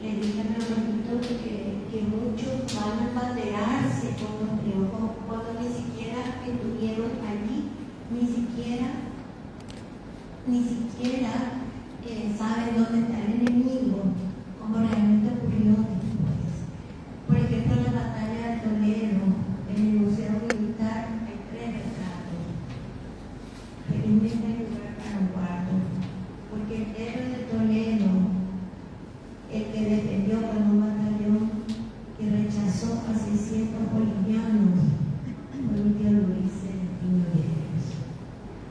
le dije a mi abuelito que muchos van a banderarse con los triunfos cuando ni siquiera estuvieron allí, ni siquiera saben dónde está el enemigo, como realmente ocurrió después. Por ejemplo, en la batalla de Toledo, en el Museo Militar, hay 3 retratos. Felizmente hay lugar para un cuarto, porque el héroe de Toledo, el que defendió con un batallón y rechazó a 600 bolivianos, fue mi tío Luis Celestino Villegas.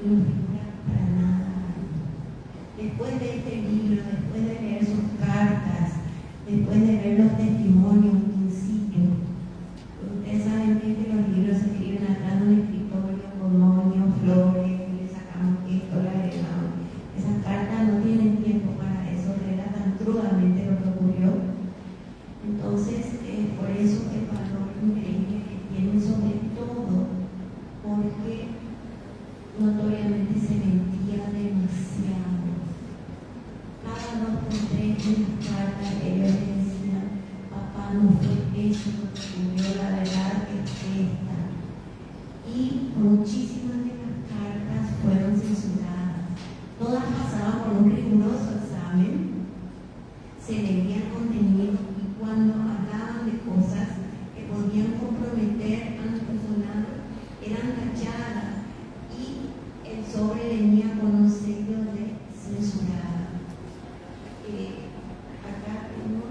Y no figura para nada. Después de este libro, después de leer sus cartas, después de ver los testimonios in situ, ustedes saben bien que los libros se escriben atrás de un escritorio con moños, flores, y le sacamos esto, le agregamos. Esas cartas no tienen tiempo para eso, relatan crudamente lo que ocurrió. Entonces, por eso el valor increíble que tienen, sobre todo porque notoriamente se mentía demasiado. Cada 2 por 3 en las cartas ellos decían: papá, no fue eso lo que ocurrió, la verdad es esta. Y muchísimas de las cartas fueron censuradas. Todas pasaban por un riguroso examen, se leía el contenido, y cuando hablaban de cosas que podían comprometer a los personajes, eran tachadas y el sobre venía con un sello de censurada. Acá tengo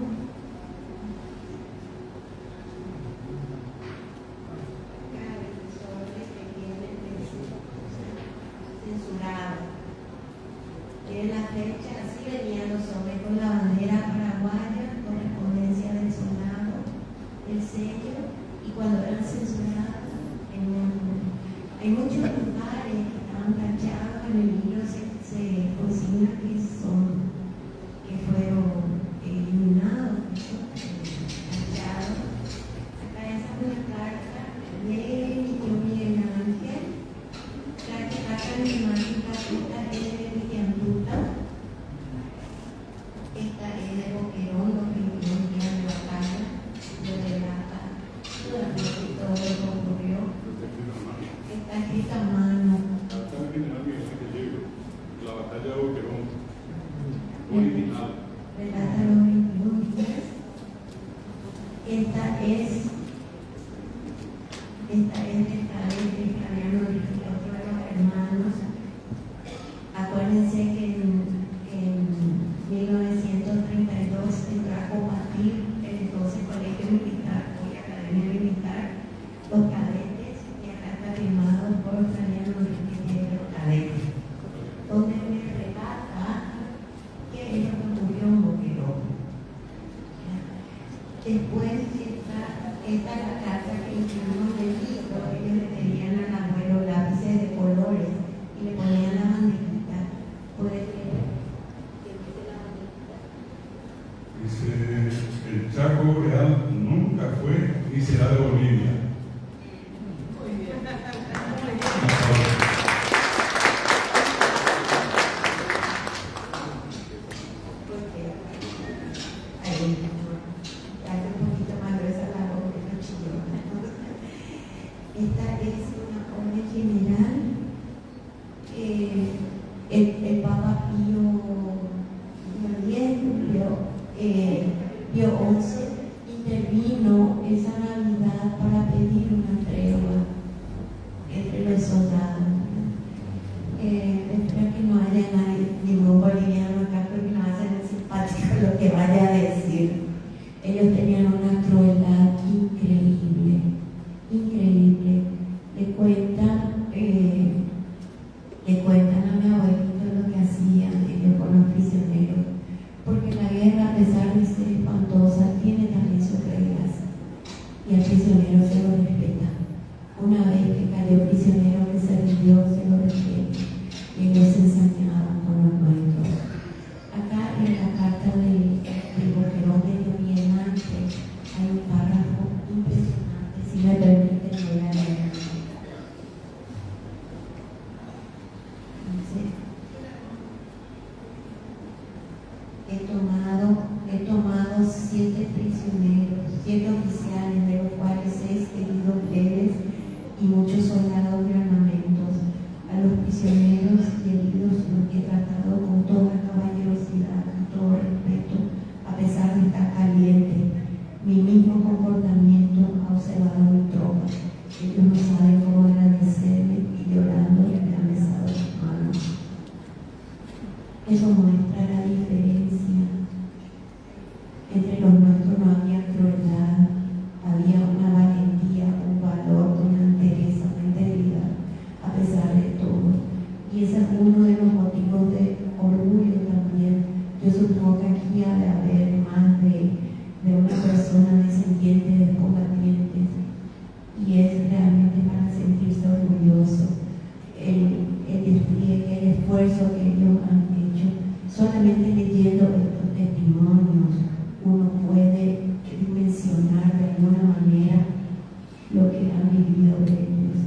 el sobre que viene censurado. En la fecha, así venían los sobres con la bandera paraguaya, correspondencia del soldado, el sello, y cuando eran censurados, hay muchos lugares que estaban tachados en el libro, se consigna que fueron eliminados, tachados. Acá esa es una carta de mi tío Miguel Ángel, la carta emblemática, esta es de Villanduta, esta es de Boquerón, los 21 días de batalla, de relata durante todo lo que ocurrió. Está escrita a mano. La batalla de Boquerón, original. Relata los 21 días. Esta es de Flaviano Díaz, otro de los hermanos. Acuérdense que en 1932 entró a combatir el 12 Colegio Militar, hoy Academia Militar, los cadetes, y acá está firmado por Flaviano Díaz, los cadetes, donde me relata qué es lo que ocurrió en Boquerón. Después esta es la carta que hicimos del libro. Ellos le pedían al abuelo lápices de colores y le ponían la banderita. ¿Puede leer? ¿Qué dice la banderita? Dice: el Chaco Real nunca fue ni será de Bolivia. Muy bien. Esta es una orden general. El Papa Pío XI intervino esa Navidad para pedir una tregua entre los soldados. Espero que no haya ningún boliviano acá, porque no va a ser simpático lo que vaya a decir. Ellos tenían una crueldad increíble, increíble. Le cuentan a mi abuelito lo que hacían ellos con los prisioneros, porque la guerra, a pesar de ser espantosa, tiene también sus reglas, y al prisionero se lo respeta. Una vez que cayó prisionero, que se rindió, se lo respeta, y ellos se ensañaban con los nuestros. Acá en la carta de Boquerón de Miguel Ángel hay un párrafo impresionante. Si me permiten, voy a leer. He tomado 7 oficiales, de los cuales 6 heridos leves y muchos soldados de armamentos. A los prisioneros y heridos los he tratado con toda caballerosidad y todo respeto, a pesar de estar caliente. Mi mismo comportamiento ha observado mi tropa. Ellos no saben cómo agradecerme y llorando les han besado las manos. Eso muestra la diferencia. Entre los nuestros no había crueldad, había una valentía, un valor, una entereza, una integridad, a pesar de todo. Y ese es uno de los motivos de orgullo también. Yo supongo que aquí ha de haber más de una persona descendiente de combatientes, y es realmente para sentirse orgulloso el despliegue, el esfuerzo que ellos han hecho. Solamente leyendo estos testimonios uno puede dimensionar de alguna manera lo que han vivido ellos.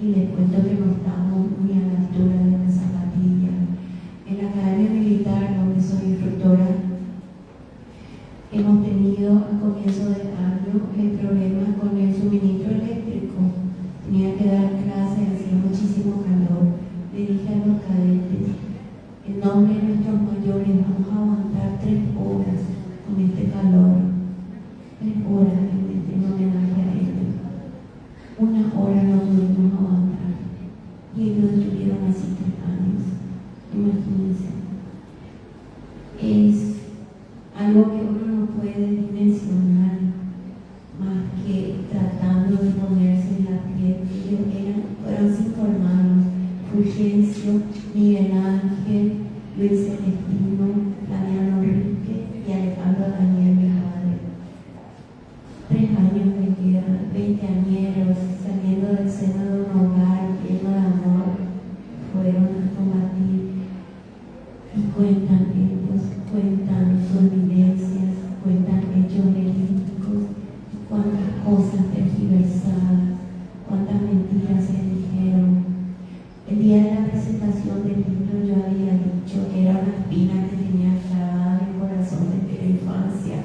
Y les cuento que no estamos muy a la altura de una zapatilla. En la Academia Militar, donde soy instructora, hemos tenido a comienzo del año el problema con el suministro eléctrico. Tenía que dar clases, hacía muchísimo calor. Le dije a los cadetes, en nombre de nuestros mayores, vamos a aguantar 3 horas con este calor. 3 horas en homenaje a ellos. 1 hora no pudimos aguantar. Y ellos estuvieron así 3 años. Imagínense. Es algo que uno no puede dimensionar más que tratando de ponerse en la piel. Ellos fueron 5 hermanos: Fulgencio, Miguel Ángel, Luis Celestino, Daniel Enrique y Alejandro Daniel, mi padre. 3 años de guerra, 20 añeros, saliendo del seno de un hogar lleno de amor, fueron a combatir. Y cuentan ellos, cuentan sus vivencias, cuentan hechos verídicos, cuántas cosas tergiversadas, cuántas mentiras se dijeron. El día de la presentación del libro yo había dicho que era una espina que tenía clavada en el corazón desde la infancia,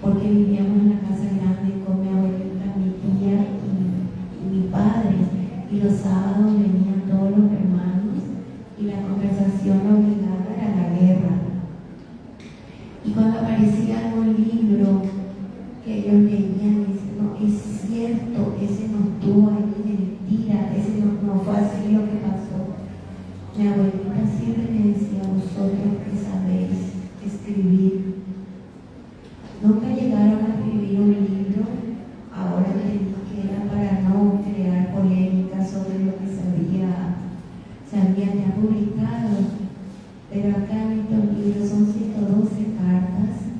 porque vivíamos en la casa grande con mi abuelita, mi tía y mi padre, y los sábados venían todos los hermanos y la conversación obligada era la guerra. Y cuando aparecía algún libro que ellos leían, dicen, no, es cierto, ese no estuvo ahí, mentira, ese no fue así lo que pasó. Mi abuelita siempre me decía, vosotros que sabéis escribir. Nunca llegaron a escribir un libro, ahora entendí que era para no crear polémica sobre lo que se había ya publicado. Pero acá en estos libros son 112 cartas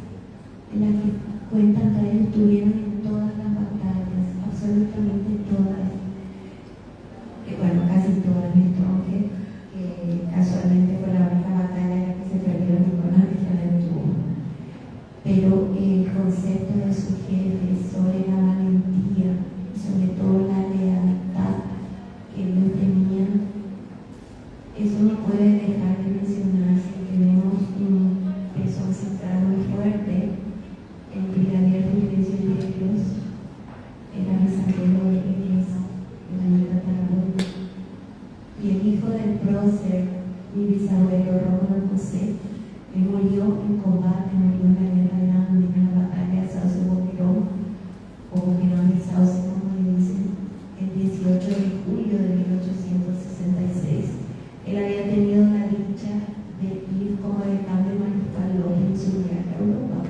en las que cuentan que ellos estuvieron en todas las batallas, absolutamente todas. Bueno, casi todas, que casualmente fue la única batalla en la que se perdió Nicolás de Calentura. Pero el concepto de sus jefes sobre la valentía y sobre todo la lealtad que ellos tenían, eso no puede dejar de mencionarse, que vemos un peso ancestral muy fuerte. El brigadier Fulgencio Dios era bisabuelo de Elisa, de la nieta Tarabón. Y el hijo del prócer, mi bisabuelo Rómulo José, él murió en combate, murió en la guerra grande, en la batalla de Sauce-Boquerón, o Boquerón de Sauce, como le dicen, el 18 de julio de 1866. Él había tenido la dicha de ir como decano de mariscal en su viaje a Europa.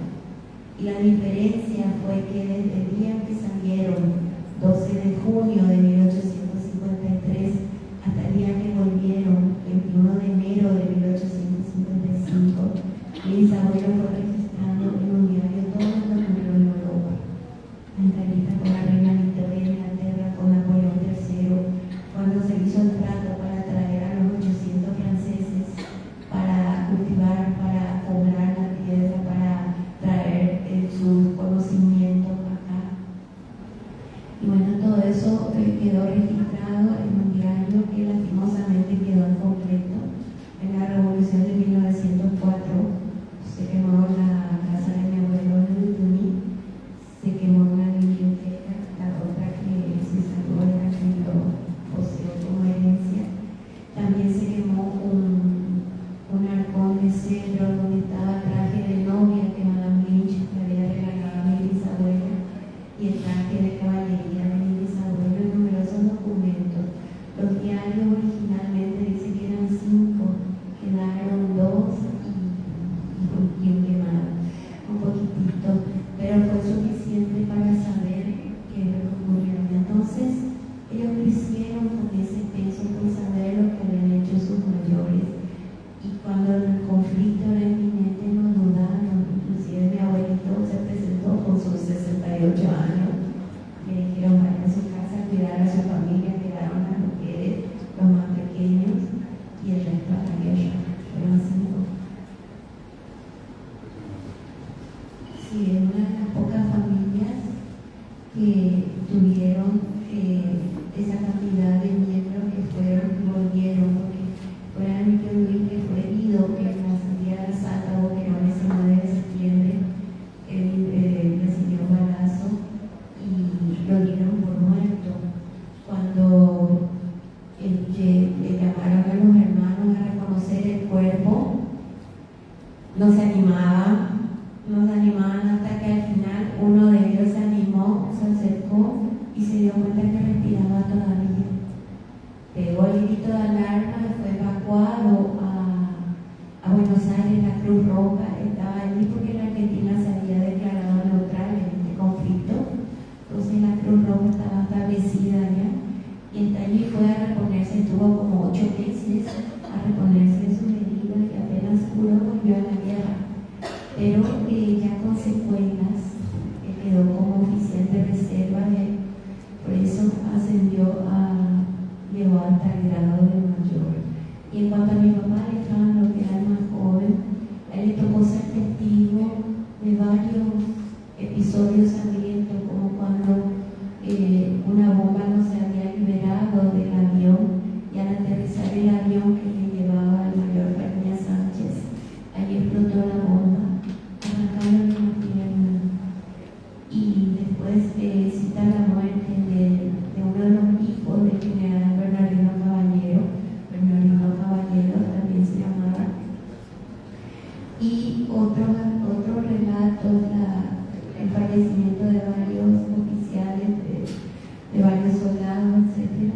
Y la diferencia fue que desde el día en que salieron, 12 de junio de 1853, hasta el día que volvieron, 21 de enero de 1855, mi bisabuelo fue registrando en un diario todo lo que ocurrió en Europa. La entrevista con la reina Victoria de Inglaterra, con Napoleón III, cuando se hizo el trato para traer a los 800 franceses para cultivar, para poblar la tierra, para traer sus conocimientos acá. Y bueno, todo eso quedó registrado en un diario que lastimosamente quedó incompleto. En la Revolución de 1904 se quemó la casa de mi abuelo en Uyuni, Sí, es una de las pocas familias que tuvieron esa cantidad de miembros que fueron y volvieron, porque fue el año que Luis que fue herido, que en la salida de Salta, que era el 19 de septiembre, él recibió un balazo y lo dieron por muerto. Cuando le llamaron a los hermanos a reconocer el cuerpo, no se animaban hasta que al final uno de ellos se animó, se acercó y se dio cuenta que respiraba todavía. Pegó el grito de alarma y fue evacuado a Buenos Aires. La Cruz Roja estaba allí porque la Argentina se había declarado neutral en este conflicto. Entonces la Cruz Roja estaba establecida allá y allí fue a reponerse. Estuvo como 8 meses a reponerse de sus heridas y apenas pudo volvió a la guerra. Pero ya con secuelas, quedó como oficial de reserva, por eso llegó hasta el grado de mayor. Y en cuanto a mi papá, Alejandro, que era el más joven, a él le tocó ser testigo de varios episodios sangrientos, como cuando una bomba no se había liberado del avión y al aterrizar el avión que le llevaba al mayor Fariña Sánchez, allí explotó la bomba, arrancaron una pierna. Y después cita la muerte de uno de los hijos del general Bernardino Caballero también se llamaba. Y otro relato, el fallecimiento de varios oficiales, de varios soldados, etc.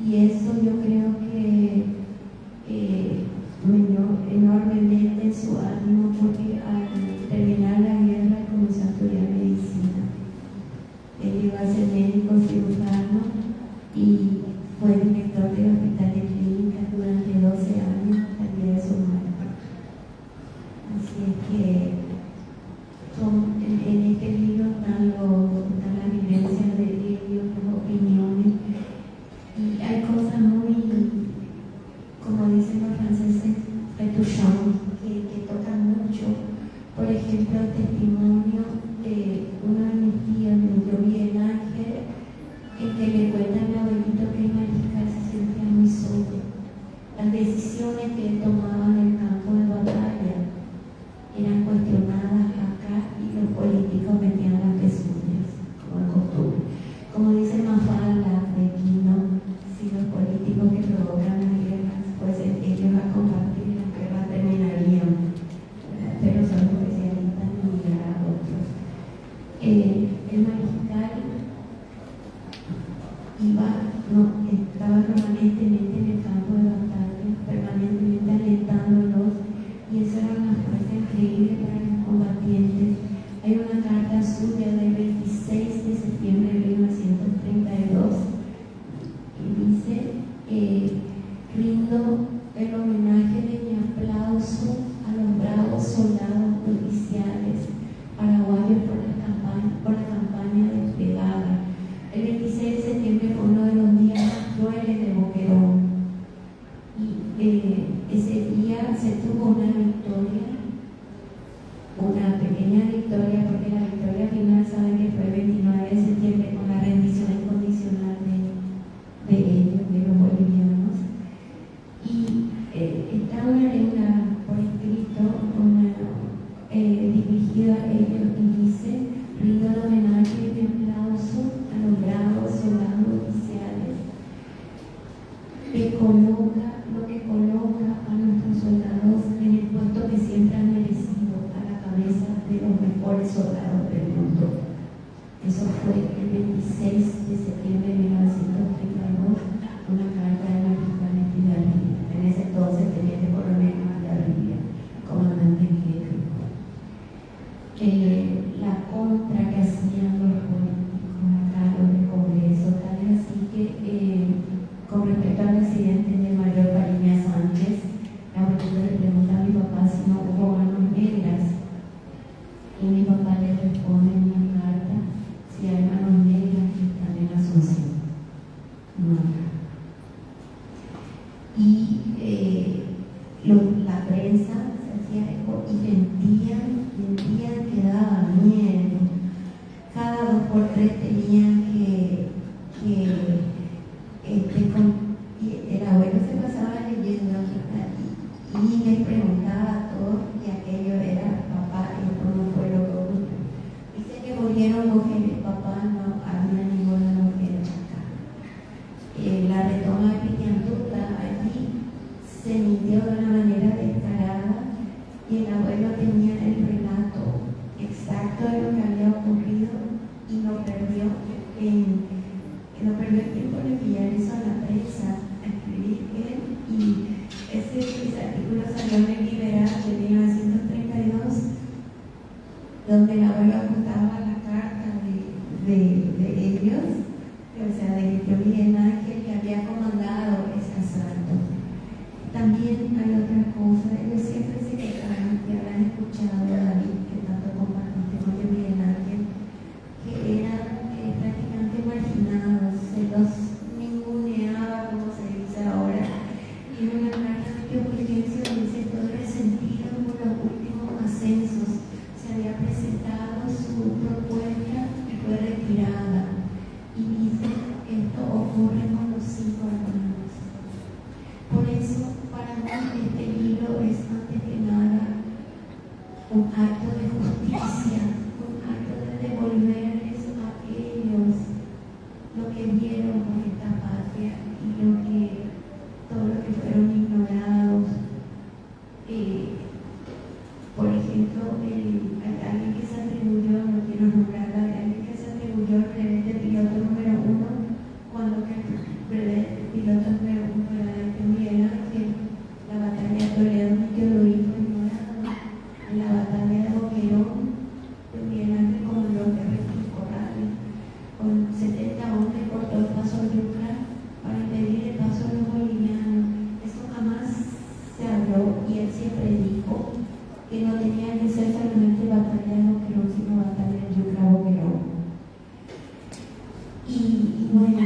Y eso yo creo que me dio enormemente en su ánimo, porque al terminar la guerra comenzó a estudiar medicina. Él iba a ser médico cirujano y fue director del hospital de clínicas durante 12 años hasta el día de su muerte. Así es que en este libro están las vivencias de ellos, las opiniones, y hay cosas muy, como dicen los franceses, retouchantes, que tocan mucho. Por ejemplo, el testimonio de uno de mis tíos, yo vi el Ángel, que le cuenta a mi abuelito que el mariscal se sentía muy solo. Las decisiones que él tomaba en el campo de batalla eran cuestionadas acá y los políticos metían las pezuñas, como de costumbre. Como dice Mafalda de Quino, si los políticos que provocan las guerras, pues ellos a combatir las guerras terminarían, pero son especialistas en mirar a otros. El mariscal estaba permanentemente en el campo de batalla, permanentemente alentándolos, y esa era una fuerza increíble para los combatientes. Hay una carta suya del 26 de septiembre de 1932 que dice: rindo el homenaje de mi aplauso a los bravos soldados policiales paraguayos por la campaña desplegada. El 26 de septiembre fue uno de los días más crueles de Boquerón, y ese día se tuvo una pequeña victoria, porque la victoria final, saben que fue el 29 de septiembre con la rendición incondicional de ellos, de los bolivianos. Y está una letra por escrito dirigida a ellos, y dice: rindo el homenaje y mi aplauso a los bravos soldados oficiales, lo que coloca a nuestros soldados en el puesto que siempre han merecido, a la cabeza de los mejores soldados del mundo. Eso fue el 26 de septiembre de 1932, una carta de la Mariscal Estigarribia. En ese entonces teniente coronel Estigarribia, comandante en jefe. La contra que hacían los políticos acá, los del Congreso, tal es así que con respecto al presidente del mayor Fariña Sánchez, la abuelita le pregunta a mi papá si no hubo manos negras, y mi papá le responde en una carta: si hay manos negras que están en Asunción. No. Y la prensa se hacía eco y mentían que daba miedo. hombres tenían y el abuelo se pasaba leyendo y les preguntaba a todos y aquello era papá y cómo fue lo que ocurrió. Dice que murieron mujeres, papá no había ninguna mujer acá. La retoma de Pitiantuta allí se mintió de una manera descarada y el abuelo tenía el relato exacto de lo que había ocurrido y lo perdió el tiempo de enviar eso a la prensa, a escribir él, y ese artículo salió en el Liberal de 1932, donde el abuelo apuntaba la carta de ellos, o sea, de Miguel Ángel, que había comandado ese asalto. También hay otra cosa, ellos siempre se quejaban, que habrán escuchado a David, que tanto compartiste con Miguel Ángel, que eran prácticamente marginados, se los ninguneaba, como se dice ahora, y una carta de Fulgencio dice: todo resentido por los últimos ascensos, se había presentado su propuesta y fue retirada, y dice: esto ocurre con los 5 hermanos. Por eso, para mí, este libro es antes que nada un acto de justicia, un acto de devolverles a ellos lo que vieron por esta patria y todo lo que fueron ignorados. Por ejemplo, alguien que se atribuyó, no quiero nombrarla, alguien que se atribuyó el rebelde piloto número 1, cuando el piloto número 1 era el que Miguel Ángel, la batalla de Toledo no quedó ignorado, en la batalla de Boquerón, Miguel Ángel comandó el ejército Corrales, con 70 hombres cortó el paso de Yucra para impedir el paso de los bolivianos. Eso jamás se habló y él siempre dijo que no tenía que ser solamente batalla de Boquerón, sino batalla de Yucra-Boquerón. Y bueno,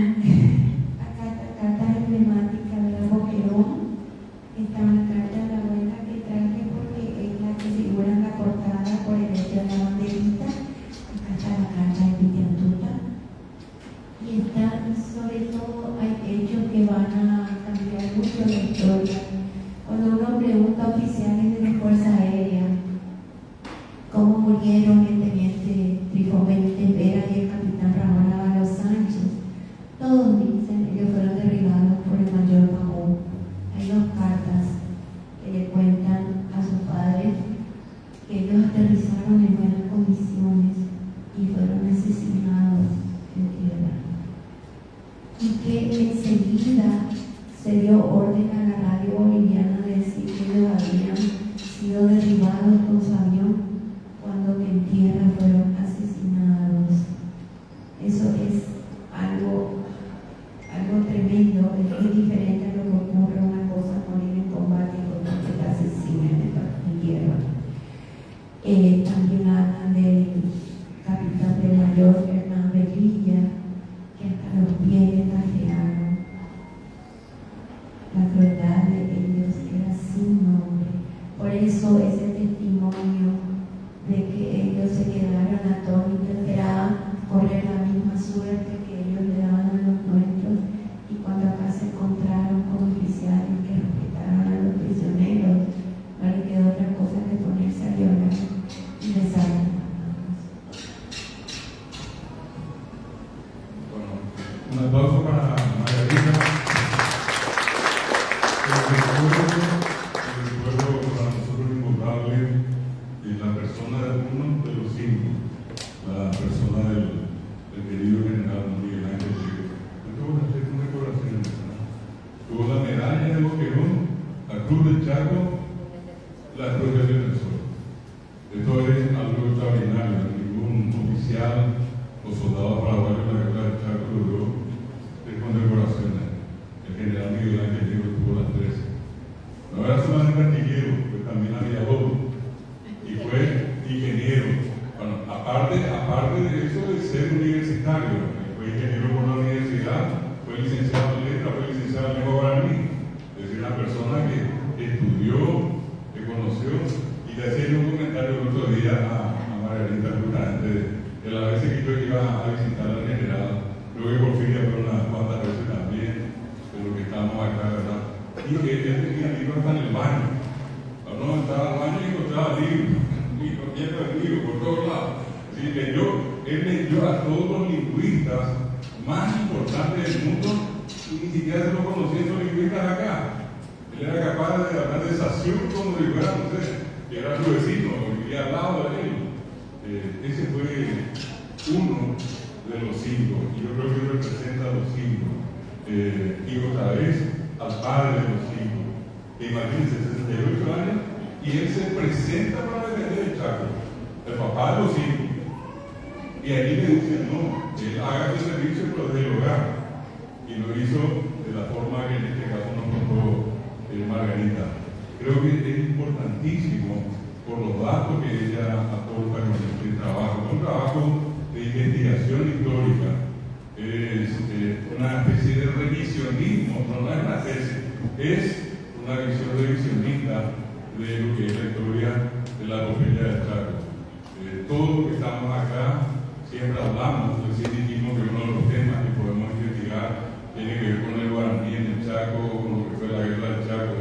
acá esta carta emblemática de la Boquerón, está una carta de la abuela que traje porque es la que figura en la portada por el hecho de la banderita. Acá está la carta de Pitiantuta. Y está, sobre todo, hay hechos que van a cambiar mucho la historia. Cuando uno pregunta a oficiales de la Fuerza Aérea cómo murieron el teniente Trifón Benítez Vera y el capitán Ramón Ábalos Sánchez, todos dicen que ellos fueron derribados por el mayor Pavón. Hay 2 cartas que le cuentan a sus padres que ellos aterrizaron en buenas condiciones y fueron asesinados en tierra. Y que enseguida se dio orden a la radio boliviana de decir que ellos habían sido derribados con su avión cuando que en tierra fueron asesinados. Eso es algo tremendo, es diferente a lo que ocurre una cosa morir en combate y otra que te asesinan en tierra. También hablan del capitán del mayor Hernán Velilla, que hasta los pies le trajeron. La crueldad de ellos era sin nombre. Por eso ese testimonio de que ellos se quedaron atónitos, esperaban correr la misma suerte que ellos le daban a los nuestros, y cuando acá se encontraron con oficiales que respetaron a los prisioneros, no les quedó otra cosa que ponerse a llorar y besar las manos. Bueno, un aplauso para Margarita. El recuerdo para nosotros invocable en la persona de uno de los 5, la persona del querido general Miguel Ángel Chile. Tuvo una recordación, tuvo la medalla de Boquerón, la Cruz del Chaco, la Cruz del Defensor. Esto es algo extraordinario. Ningún oficial o soldado paraguayo en la guerra del Chaco logró condecoraciones. El general Miguel Ángel Chile tuvo las 13. No era solamente artillero, pues también aviador y fue ingeniero. Bueno, aparte de eso de ser universitario, fue ingeniero por la universidad, fue licenciado en letras, fue licenciado en lengua guaraní. Es decir, una persona que estudió, que conoció, y le hacía un comentario el otro día a Margarita justamente, que a veces parece que yo iba a visitar al general, luego que por fin ya fueron unas cuantas veces también, pero que estamos acá, ¿verdad? Y que él tenía libros hasta en el baño. Cuando uno entraba al baño y encontraba libros, y lleno de libros por todos lados. Sí, él leyó a todos los lingüistas más importantes del mundo y ni siquiera se lo conocía esos lingüistas acá. Él era capaz de hablar de Saussure como si fuera, no sé, que era su vecino, que vivía al lado de él. Ese fue uno de los 5, y yo creo que representa a los 5. Y otra vez al padre de los 5. Imagínense, 68 años, y él se presenta para defender el Chaco, el papá de los 5. Y ahí le dicen, no, él haga ese servicio, pero del hogar. Y lo hizo de la forma que en este caso nos contó Margarita. Creo que es importantísimo por los datos que ella aporta con este trabajo. Un trabajo de investigación histórica. Es una especie de revisionismo, no es una tesis, es una visión revisionista de lo que es la historia de la epopeya del Chaco. Todo lo que estamos acá, siempre hablamos, recién dijimos que uno de los temas que podemos investigar tiene que ver con el guaraní en el Chaco, con lo que fue la guerra del Chaco,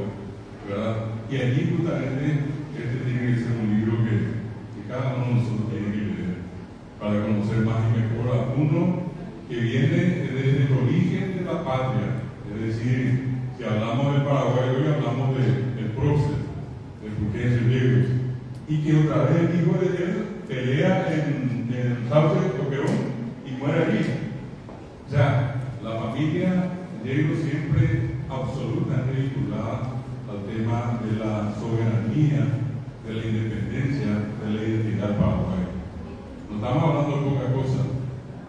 ¿verdad? Y allí justamente este tiene que ser un libro que cada uno de nosotros tiene que leer para conocer más y mejor a uno que viene desde el origen de la patria. Es decir, si hablamos del Paraguay, hoy hablamos del prócer, de Fulgencio Yegros, y que otra vez el hijo de él pelea en el Sauce de Toquerón y muere allí. O sea, la familia Yegros siempre absolutamente vinculada al tema de la soberanía, de la independencia, de la identidad paraguaya. No estamos hablando de poca cosa,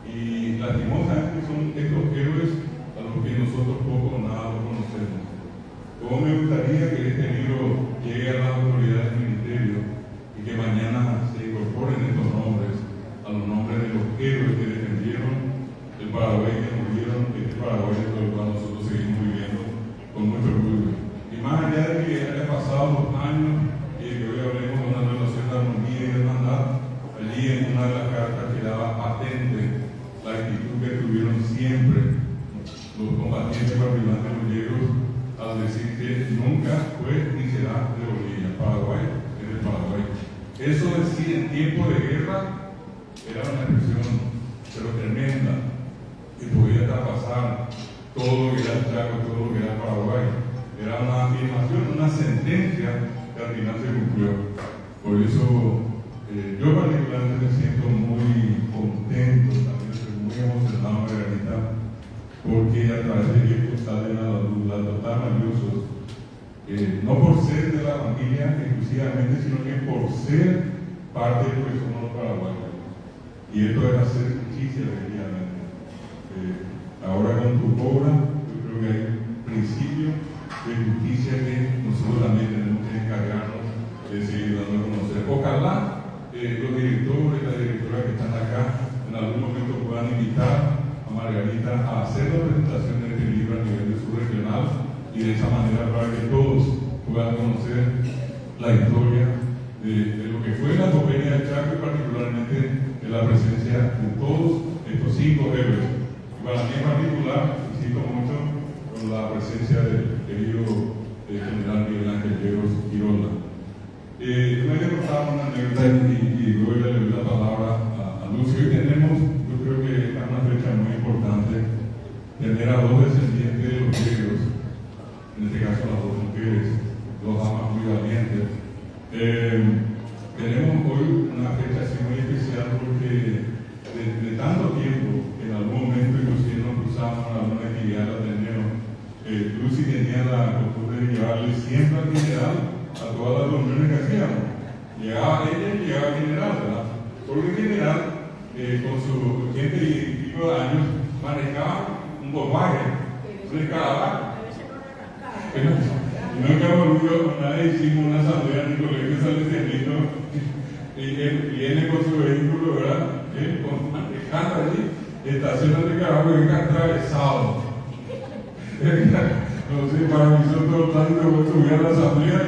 y lastimosamente son estos héroes a los que nosotros poco o nada los conocemos. Como me gustaría que este libro llegue a las autoridades del ministerio y que mañana se incorporen estos nombres a los nombres de los héroes que defendieron el Paraguay, que murieron, este Paraguay en el cual nosotros seguimos viviendo con mucho orgullo. Y más allá de que haya pasado los años y de que hoy hablemos de una relación de armonía y de hermandad, allí en una de las cartas quedaba patente la actitud que tuvieron siempre los combatientes participantes gallegos al decir que nunca fue ni será de Bolivia. Paraguay es del Paraguay. Eso decir en tiempo de guerra era una expresión pero tremenda, que podía traspasar todo lo que era el Chaco, todo lo que era Paraguay. Era una afirmación, una sentencia que al final se cumplió. Por eso yo particularmente me siento muy contento, también estoy muy emocionado, Margarita, porque a través de esto salen a la luz datos tan valiosos, no por ser de la familia exclusivamente, sino que por ser parte de lo que somos los paraguayos. Y esto es hacer justicia, definitivamente. Ahora con tu obra, yo creo que hay un principio de justicia que nosotros también tenemos que encargarnos de seguir dando a conocer. Ojalá los directores y las directoras que están acá en algún momento puedan invitar a Margarita a hacer la presentación de este libro a nivel de subregional, y de esa manera para que todos puedan conocer la historia de lo que fue la epopeya del Chaco, y particularmente de la presencia de todos estos 5 héroes. Y para mí en particular, insisto mucho con la presencia del querido general Miguel Ángel Yegros Quiroga. Yo me he contado una anécdota y luego le doy la palabra a Lucio. Hoy tenemos, yo creo que es una fecha muy importante, tener a 2 descendientes de los Yegros, en este caso las 2 mujeres, 2 damas muy valientes. Tenemos hoy una fecha así muy especial porque de tanto tiempo, en algún momento inclusive nos cruzamos en alguna actividad del Ateneo, Lucy tenía la costumbre de llevarle siempre al general a todas las reuniones que hacíamos. Llegaba ella y llegaba el general, ¿verdad? Porque el general, con sus 80 y pico de años, manejaba un Volkswagen, un escarabajo. Nunca volvió, nadie hicimos una asamblea en el colegio salesianito y él viene con su vehículo, ¿verdad? Manejando allí, estaciona de carajo y atravesado. Entonces, para mí son todo el plan de subir a la asamblea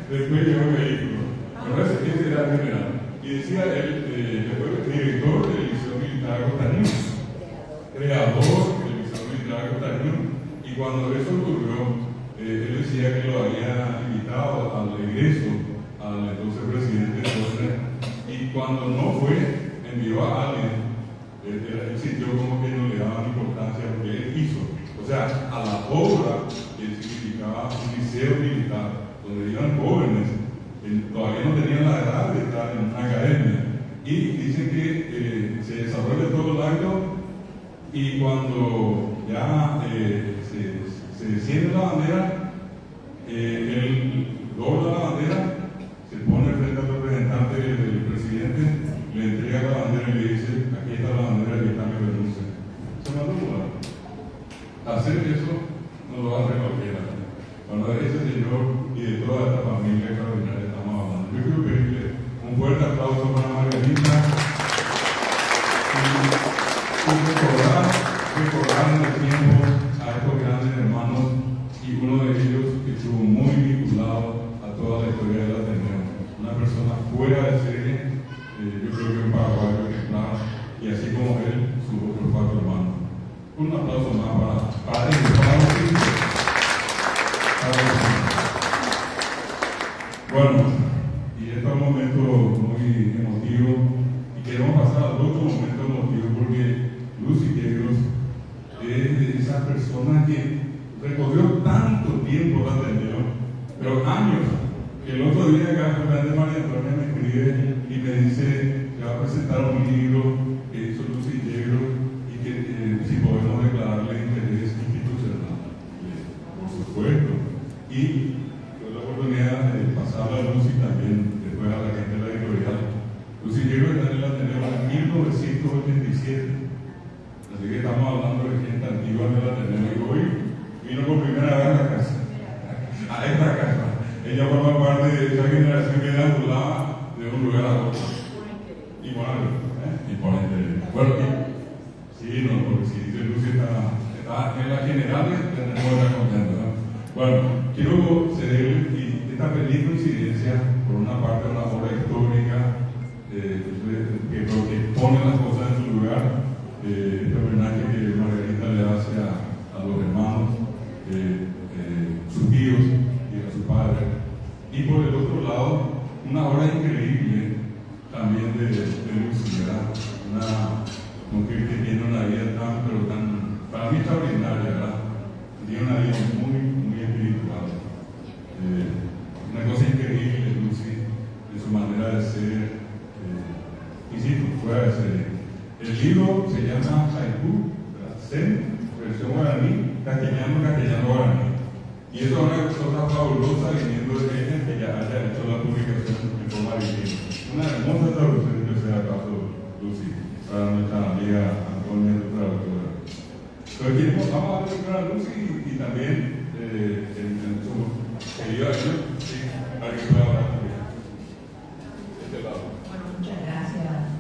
y después llegó el vehículo. No sé quién será el general. Y decía el director de la Liceo Militar Y cuando eso ocurrió, él decía que lo había invitado al regreso al entonces presidente Kirchner, y cuando no fue, envió a alguien. Él sintió como que no le daban importancia a lo que él hizo, o sea, a la obra que significaba un liceo militar, donde iban jóvenes, todavía no tenían la edad de estar en una academia, y dicen que se desarrolla todo el acto, y cuando ya se desciende la bandera, él dobla la bandera, se pone frente al representante del presidente, le entrega la bandera y le dice: aquí está la bandera, aquí está mi renuncia. Se mandó a volar. Hacer eso no lo hace cualquiera. Cuando de ese señor y de toda esta familia extraordinaria estamos hablando, yo quiero pedirle un fuerte aplauso para Margarita y recordar en el tiempo a estos grandes hermanos, y uno de ellos que estuvo muy vinculado a toda la historia de la Ateneo, una persona fuera de serie. Yo creo que un paraguayo ejemplar, y así como él, sus otros 4 hermanos. Un aplauso más para ellos, para los hijos. Bueno, y este es un momento muy emotivo, y queremos pasar a otro momento emotivo, porque Lucy Yegros es de esas personas que recorrió tanto tiempo la Ateneo, pero años. El otro día acá, Fernández María Antonia me escribe y me dice que va a presentar un libro que hizo Lucy Yegros, y que si podemos declararle interés institucional, por supuesto. Y tuve la oportunidad de pasarla a Lucy también, después a la gente de la editorial. Lucy Yegros está en la Ateneo en 1987, así que estamos hablando de gente antigua de la Ateneo, y hoy vino por primera vez a la casa, a esta casa. Ella forma parte de esa generación que deambulaba de un lugar a otro. Y por interés. Bueno, sí, no, porque si dice Lucy está en las generales, tenemos que estar contentos, ¿no? Bueno, quiero ceder esta feliz coincidencia, por una parte, una obra histórica, que pone las cosas en su lugar, este homenaje que Margarita le hace a los hermanos, sus tíos y a su padre. Y por el otro lado, una obra increíble también de Lucy, ¿verdad? Una mujer que tiene una vida tan, para mí extraordinaria, ¿verdad? Tiene una vida muy espiritual. Una cosa increíble, Lucy, de su manera de ser, insisto, fuera de serie. El libro se llama Haiku, Zen, versión guaraní, castellano-guaraní. Y eso es una cosa fabulosa viniendo de ella, que ya haya hecho la publicación en forma distinta. Una hermosa traducción, que sea acaso, Lucy, para nuestra amiga Antonia, tu traductora. Pero vamos a ver a Lucy y también en su querida ayuda, sí, para que pueda hablar también. Este lado. Bueno, muchas gracias,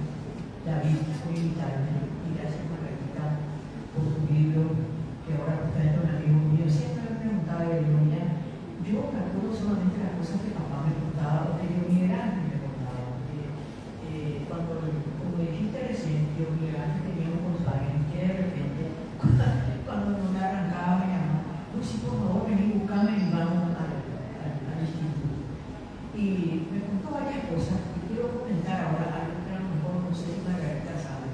David, por invitarme, y gracias, Margarita, por tu libro, que ahora ustedes son amigos míos. Siempre me preguntaba, mira, yo me acuerdo solamente las cosas que papá me contaba, o que yo mi grande me contaba. Cuando, como dijiste recién, yo mi grande tenía un Volkswagen, que de repente, cuando no me arrancaba, me llamaba: Lucy, por favor, vení, buscame y vamos al instituto. Y me contó varias cosas, y quiero comentar ahora algo que a lo mejor no sé si Margarita sabe.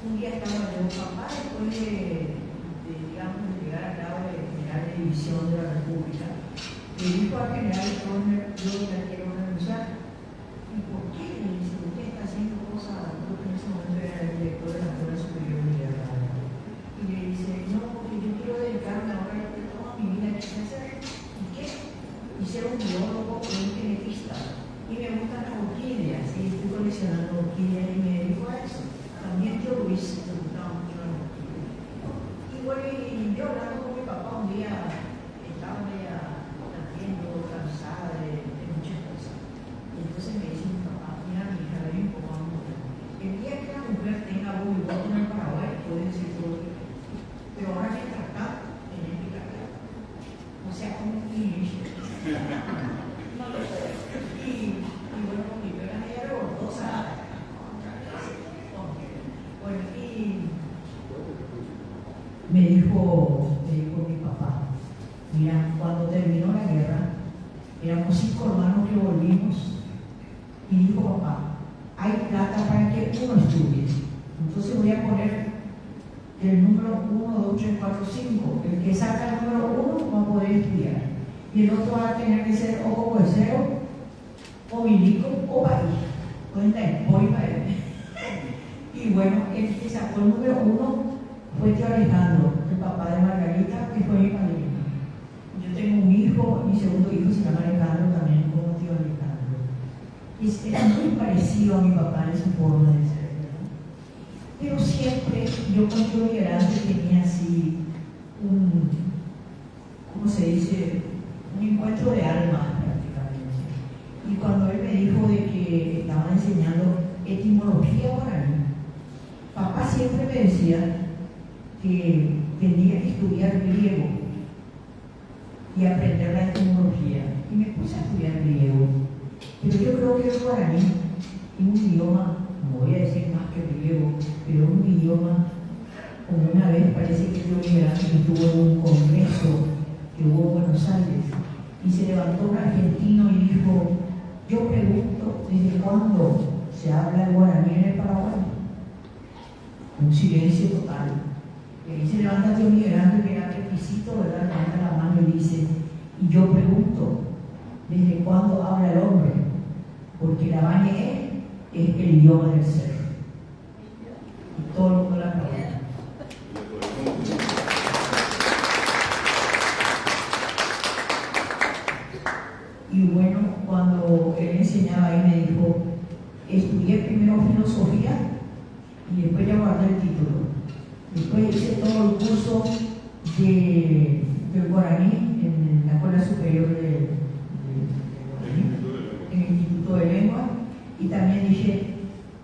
Un día estaba yo, papá, después de llegar a cabo de general de división de la República, le dijo al general Kirchner: yo ya quiero renunciar. ¿Y por qué? Le dice: usted está haciendo cosas, creo que en ese momento era el director de la Escuela Superior de Guerra. Y le dice: no, porque yo quiero dedicarme ahora a lo que toda mi vida quise hacer. ¿Y qué? Y ser un biólogo o un genetista. Y me gustan las orquídeas, y estoy coleccionando orquídeas, y me dedico a eso. También yo Luis, me gustaba mucho las orquídeas. Y bueno, y yo hablando con mi papá un día, estaba ya haciendo cansada de muchas cosas. Y entonces me dice mi papá: mira, mi hija, ven un poco a mujer. El día que la mujer tenga voz y voto en el Paraguay, puede decir todo lo que quiera. Pero ahora mientras tanto, tenés que callar. O sea, como un inicio. No lo sé. Y bueno, mi pega media revoltosa. Bueno, y me dijo mi papá: Mira, cuando terminó la guerra, éramos 5 hermanos que volvimos y dijo papá, hay plata para que uno estudie. Entonces voy a poner el número 1, 2, 3, 4, 5. El que saca el número 1 va a poder estudiar. Y el otro va a tener que ser o comerciero, o milico, o país. Cuenta, voy para él. Y bueno, el que sacó el número 1 fue tío Alejandro, el papá de Margarita, que fue mi padrino. Yo tengo un hijo, mi segundo hijo se llama Alejandro, también como tío Alejandro. Era muy parecido a mi papá en su forma de ser, ¿verdad? Pero siempre yo con tío Gerardo tenía así ¿cómo se dice? Un encuentro de almas prácticamente. Y cuando él me dijo de que estaba enseñando etimología guaraní, papá siempre me decía que tenía que estudiar griego y aprender la etimología. Y me puse a estudiar griego. Pero yo creo que el guaraní es un idioma, no voy a decir más que griego, pero un idioma, como una vez parece que yo estuvo en un congreso que hubo en Buenos Aires, y se levantó un argentino y dijo, yo pregunto, ¿desde cuándo se habla el guaraní en el Paraguay? Un silencio total. Y ahí se levanta tío Miguel Ángel, que era requisito, ¿verdad? Levanta la mano y dice, y yo pregunto, ¿desde cuándo habla el hombre? Porque la bañe es el idioma del ser. Y todo el mundo la aplaude. Y bueno, cuando él enseñaba ahí me dijo, estudié primero filosofía y después ya guardé el título. Después hice todo el curso del guaraní en la Escuela Superior en el Instituto de Lengua, y también dije,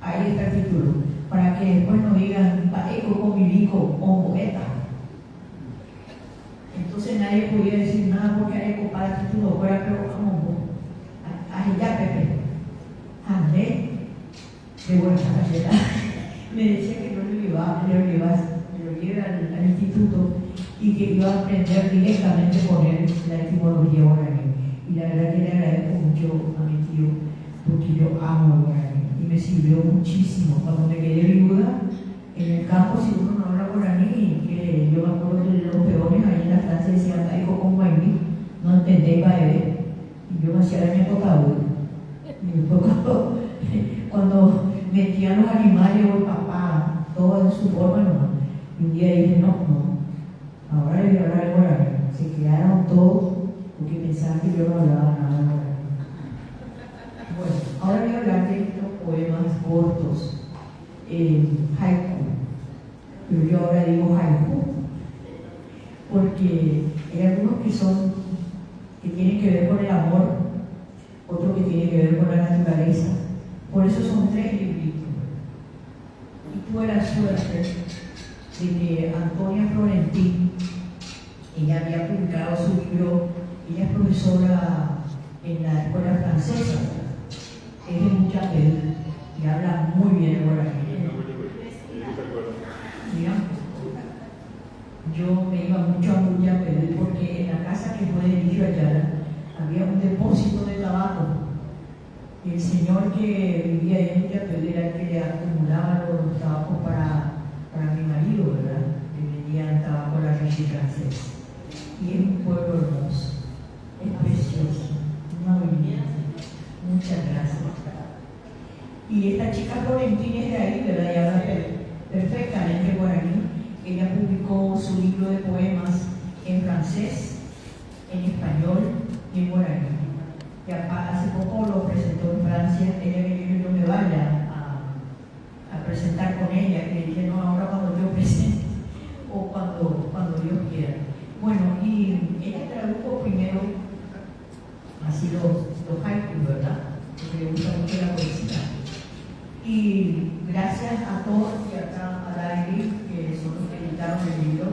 ahí está el título, para que después no digan paeco, comilico o moeta. Entonces nadie podía decir nada porque era para el título fuera, pero como ya Pepe, andé de buena carrera. Me decía que no lo lleve al instituto y que iba a aprender directamente con él la etimología guaraní. Y la verdad que le agradezco mucho a mi tío porque yo amo el guaraní y me sirvió muchísimo. Cuando me quedé viuda en el campo, si uno no habla guaraní, que yo me acuerdo que los peones ahí en la clase decían taico con guayní, no entendéis para beber. Y yo me hacía daño tocadura. Y después cuando metían los animales o el papá, todo en su forma nomás. Y un día dije, no, ahora le voy a hablar el guaraní. Se quedaron todos porque pensaban que yo no hablaba nada de guaraní. Bueno, ahora voy a hablar de estos poemas cortos, haiku. Pero yo ahora digo haiku, porque hay algunos que tienen que ver con el amor, otros que tienen que ver con la naturaleza. Por eso son 3 libritos. Y tuve la suerte de que Antonia Florentín, ella había publicado su libro, ella es profesora en la escuela francesa, es de Muchapel, y habla muy bien el guaraní. Yo me iba mucho a Muchapel porque en la casa que fue de Eligio Ayala había un depósito de tabaco. Y el señor que vivía ahí en Muchapel era el que le acumulaba los tabacos para mi marido, ¿verdad? Le vendían tabaco a la calle francesa. Y es un pueblo hermoso, es precioso, muy bien. Muchas gracias. Y esta chica Florentina es de ahí, ¿verdad? Y habla perfectamente guaraní. Ella publicó su libro de poemas en francés, en español y en guaraní. Y hace poco lo presentó en Francia. Ella quería que yo me vaya a presentar con ella. Y le dije, no, ahora cuando yo presente o cuando Dios quiera. Bueno, y ella tradujo primero así los haikus, ¿verdad? Porque le gusta mucho la poesía. Y gracias a todos y acá a David, que son los que editaron el libro,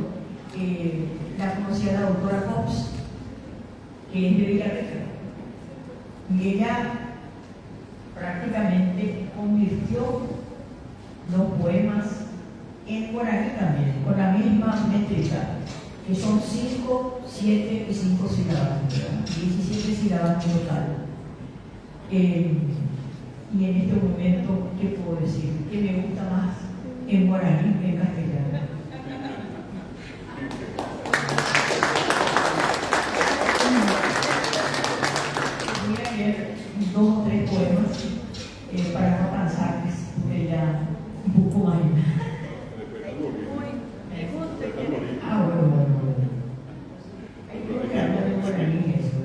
la conocí a la doctora Pops, que es de Villarreal. Y ella prácticamente convirtió los poemas en guaraní también, con la misma métrica. que son 5, 7 y 5 sílabas, 17 sílabas en total. Y en este momento, ¿qué puedo decir? ¿Qué me gusta más en guaraní que en castellano? Voy a leer 2 o 3 poemas para no cansarles, porque ya un poco más. Bueno. Hay que hablar de guaraní, eso.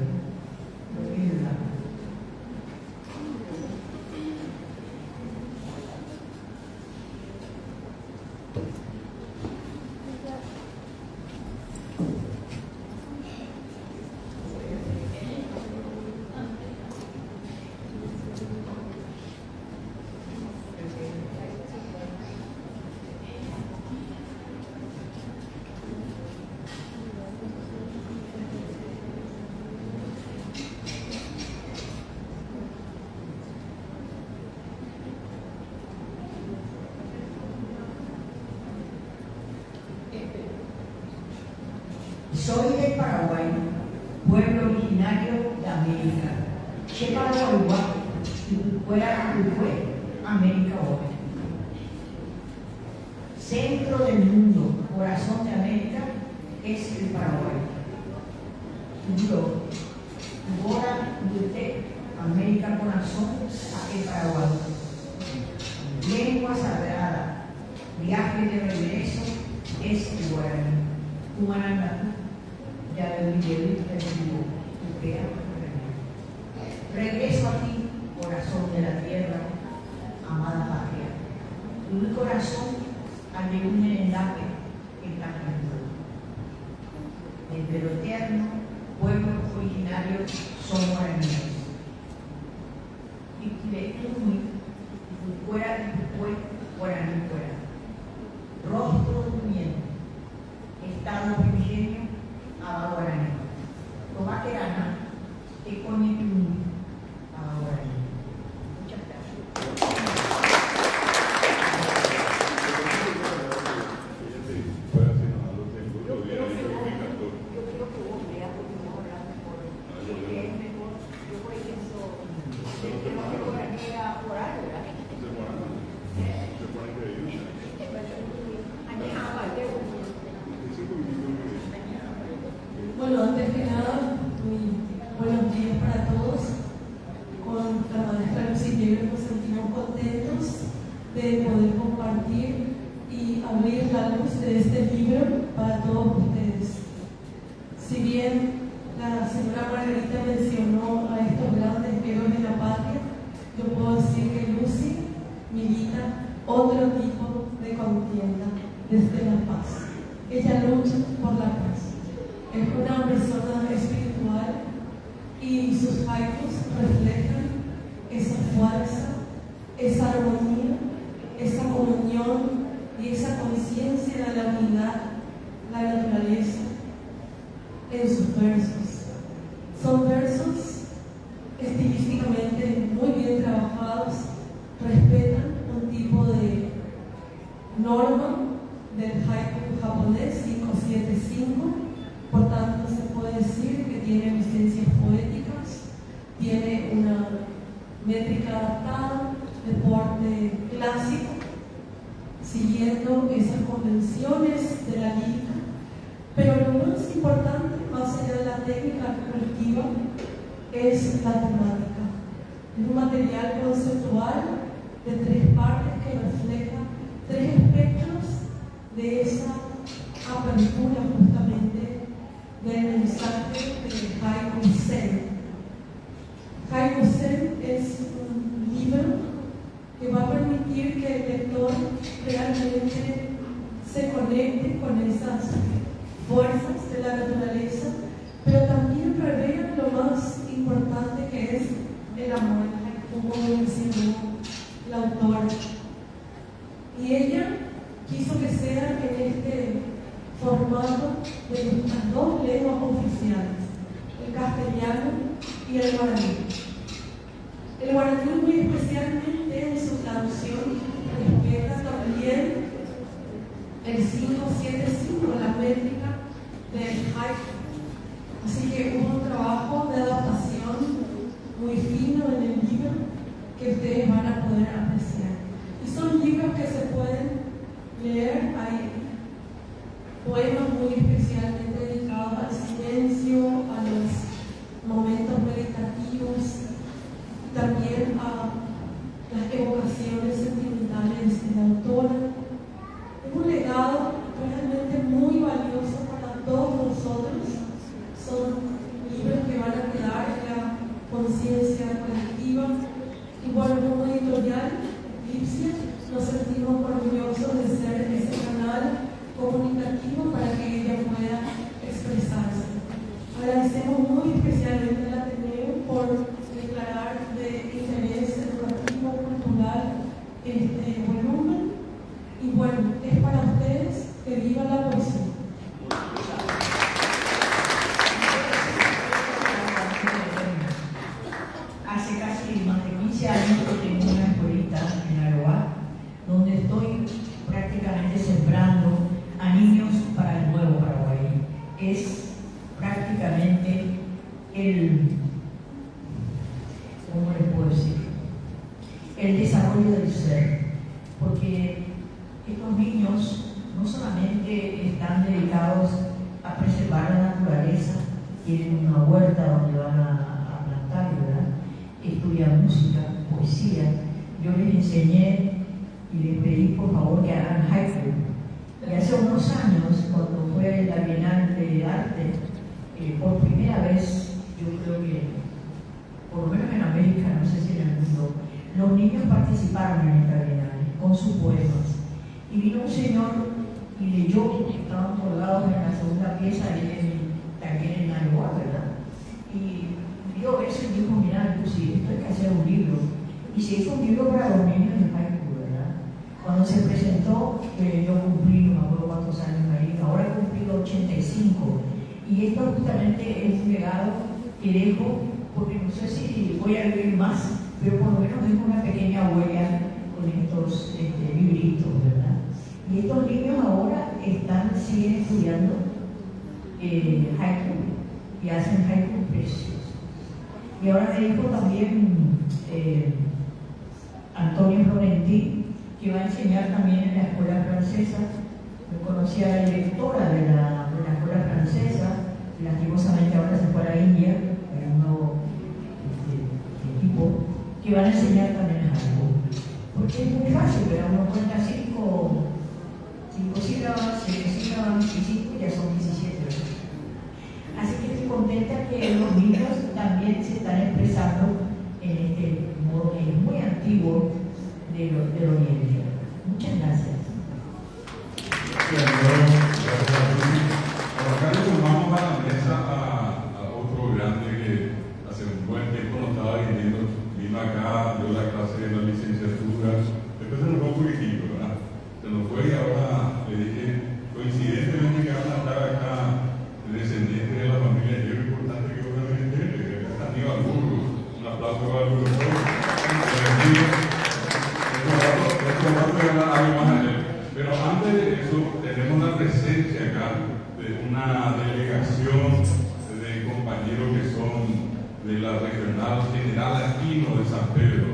Soy del Paraguay, pueblo originario de América. Cheparaguay, fuera América hoy. Centro del mundo, corazón de América, es el Paraguay. Duro, Bora, Dute, América corazón, el Paraguay. Lengua sagrada, viaje de regreso, es el guaraní. Humanidad, ya lo viví, regreso a ti, corazón de la tierra, amada patria. Mi corazón al de un enlace en la juventud. Desde lo eterno, pueblos originarios son guaraníes. Y de fuera, guaraní fuera. Rostro durmiente. Estado primigenio a guaraní. Toma que gana, que con el a guaraní. Muchas gracias. Yo creo que vos veas porque no hablas mejor. Es mejor, yo por ejemplo, el tema de guaraní era oral, ¿verdad? Bueno, antes que nada, muy buenos días para todos. Con la maestra Lucy Nieves nos sentimos contentos de poder compartir y abrir la luz de este libro para todos ustedes. Si bien la señora Margarita mencionó a estos grandes héroes de la patria, yo puedo decir que Lucy milita otro tipo de contienda desde la paz. Ella lucha por la paz. Es una persona espiritual y sus haikus reflejan esa fuerza, esa armonía, esa comunión y esa conciencia de la unidad, la naturaleza en sus versos. Son versos estilísticamente muy bien trabajados, respetan un tipo de norma del haiku japonés 575. Por tanto, se puede decir que tiene licencias poéticas, tiene una métrica adaptada, de porte clásico, siguiendo esas convenciones de la lírica. Pero lo más importante, más allá de la técnica cultiva, es la temática. Es un material conceptual de 3 partes que refleja 3 espectros de esa apertura justamente del mensaje de Haiku Zen. Haiku Zen es un libro que va a permitir que el lector realmente se conecte con esas fuerzas de la naturaleza, pero también revela lo más importante que es el amor, como mencionó la autora. Y ella quiso que sea en este formato de nuestras 2 lenguas oficiales, el castellano y el guaraní. El guaraní, muy especialmente en su traducción, respeta también el 575, la métrica muy especialmente dedicados al silencio, a los momentos meditativos, también a las evocaciones sentimentales de la autora. Es un legado realmente muy valioso para todos nosotros. Son libros que van a quedar en la conciencia colectiva. Y bueno, como editorial, Eclipse, nos sentimos orgullosos de ser ese canal comunicativo para que ella pueda expresarse. Agradecemos muy especialmente al Ateneo por declarar de interés educativo, cultural, este volumen. Y bueno, es para ustedes. Que viva la poesía. Hace casi más de 15 años que tengo una escuelita en Aroa, donde estoy prácticamente sembrando a niños para el nuevo Paraguay. Es prácticamente ¿cómo les puedo decir? El desarrollo del ser, porque estos niños no solamente están dedicados a preservar la naturaleza, tienen una huerta donde van a plantar, ¿verdad? Estudian música, poesía. Yo les enseñé y les pedí por favor que hagan haiku. Y hace unos años, cuando fue la Bienal de Arte, por primera vez, yo creo que, por lo menos en América, no sé si en el mundo, los niños participaron en esta Bienal con sus poemas. Y vino un señor y leyó, estaban colgados en la segunda pieza, también en Aruba, ¿verdad? Y vio eso y dijo, mira, Lucy, esto hay que hacer un libro. Y se hizo un libro para los niños en haiku, ¿verdad? Cuando se presentó, yo cumplí, no me acuerdo cuántos años ahí, ahora he cumplido 85. Y esto justamente es un legado que dejo, porque no sé si voy a vivir más, pero por lo menos dejo una pequeña huella con estos libritos, ¿verdad? Y estos niños ahora siguen estudiando haiku y hacen haiku preciosos. Y ahora me dijo también Antonio Florentí que va a enseñar también en la escuela francesa. Yo conocí a la directora de la escuela francesa, y lastimosamente ahora se fue a la India, en un nuevo equipo, que van a enseñar también haiku. Porque es muy fácil, pero uno cuenta 5 sílabas, 6 sílabas y 5 ya son 17. Así que estoy contenta que los niños también se están expresando en este modo que es muy antiguo del Oriente. Muchas gracias. Acá le sumamos a la mesa a otro grande que hace un buen tiempo no estaba vino acá, dio la clase de la licenciatura, después se nos fue un poquitito, ¿verdad? Se nos fue y ahora le dije, coincidentemente que van a estar acá descendientes de la familia, y es importante que uno me entere, que acá está Aníbal Burgos, un aplauso para el Burgos. Esto va a hablar algo más allá. Pero antes de eso, tenemos la presencia acá de una delegación de compañeros que son de la regional General Aquino de San Pedro.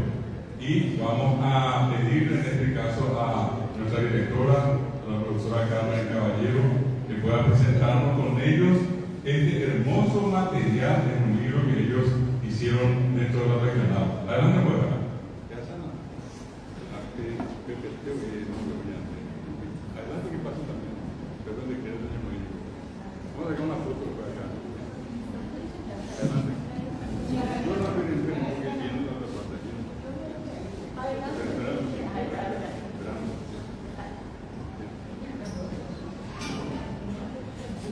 Y vamos a pedirle en este caso a nuestra directora, la profesora Carmen Caballero, que pueda presentarnos con ellos este hermoso material de un libro que ellos hicieron dentro de la regional. Adelante, pues. Adelante, que pasa también. Perdón de que el niño no dijo. Vamos a sacar una foto por acá. Adelante. Yo no me entiendo porque tiene la otra parte aquí. Esperamos.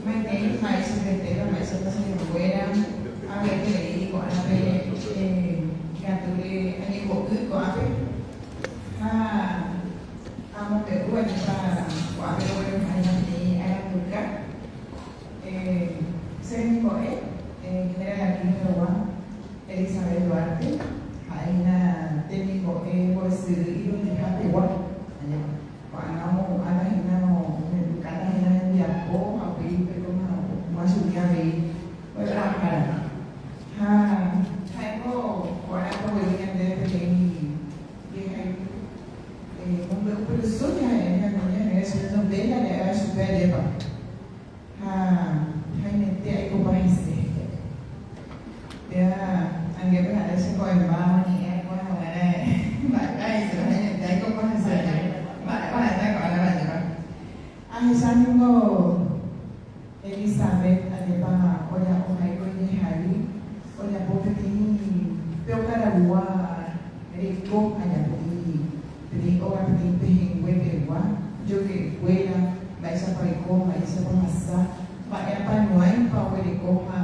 Maitei, maestro secretario, maestro de fuera, a ver que le digo, a ver, que ature, a digo, amo que bueno para cuando bueno a la turca, se me coge, general aquí en Uruguay, Elizabeth Duarte, hay una técnico, pues ir un dejante igual, cuando a la gente no cada gente viajó a pedir como más un día de pues la cara, tengo 40 huellas de pequeño un professor de reunião, né, se não tem, né, a super leva. parece con el mamá ni es bueno, ay, se lo hay que conocer. Anisanimo Elizabeth adepa oya omaiko ni hari oya popetini peokaralua reko ayapi pedi ora pedi pehingwebewa joge kuela maisha paiko maisha pamasa ya panuai pa wereko ha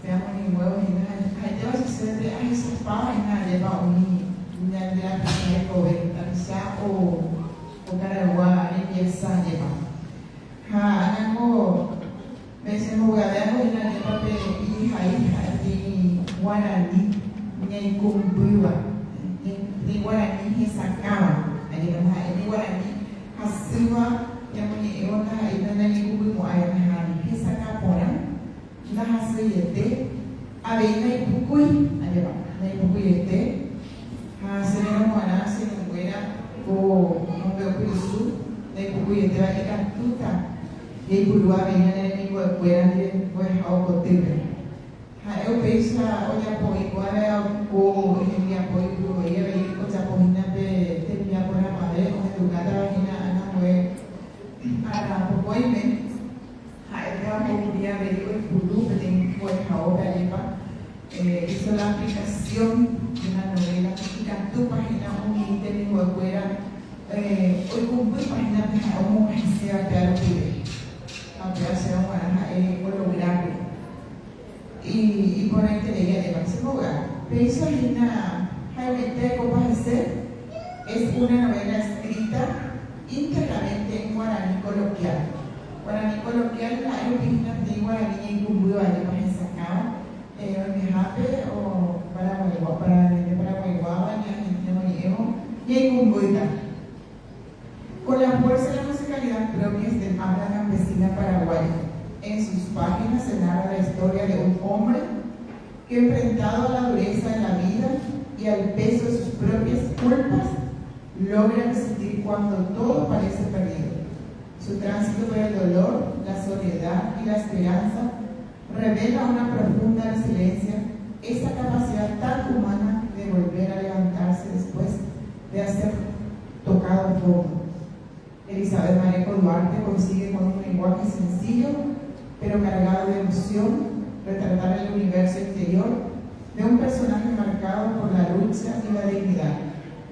veamos ni huevo ni nada hayaba sucede ay se pa ina lleva uni nyandra peheko verisa o karalua limpieza lleva anako mesemo gadano ina de pape hija di Guarani ni kumbuwa ni Guarani hisakawa ani kama ni Guarani hasiwa ya mwenye eona ina ni kumbuwa ayana hani hisaka pora na hasiyete ave ina ipukui ani ba na ipukuyete hasenero mwana sinungwera o nombe kuisu na ipukuyete ba ikatuta e pulua venha nem língua queira vai ao poder. Eu penso olha por igual o ele apoio do ele e o Japão na be termina por a madre o educada na na moe para o poime. Eu vou dia ver o pulu tem foi ao da isso é a aplicação de uma novela que tu página um de língua queira o cumprir página de uma receita para o ampliación holográfica y por ahí te leía de máximo lugar. Pienso en una realmente cómo hacer es una novela escrita íntegramente en guaraní coloquial. Guaraní coloquial la original de guaraní en Cumbuyo, además en Sacaba, en Jape o para Guayguaba, y en Cumbuyo. Con la fuerza de la musicalidad propias del habla campesina paraguaya, en sus páginas se narra la historia de un hombre que, enfrentado a la dureza en la vida y al peso de sus propias culpas, logra resistir cuando todo parece perdido. Su tránsito por el dolor, la soledad y la esperanza revela una profunda resiliencia, esa capacidad tan humana de volver a levantarse después de haber tocado fondo. Elizabeth Mareco Duarte consigue con un lenguaje sencillo, pero cargado de emoción, retratar el universo interior de un personaje marcado por la lucha y la dignidad.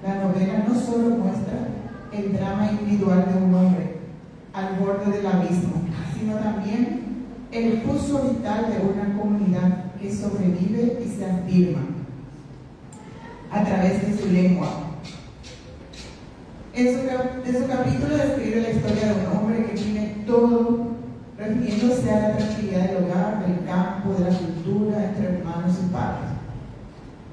La novela no solo muestra el drama individual de un hombre al borde del abismo, sino también el pulso vital de una comunidad que sobrevive y se afirma a través de su lengua. En su capítulo describe la historia de un hombre que tiene todo, refiriéndose a la tranquilidad del hogar, del campo, de la cultura, entre hermanos y padres.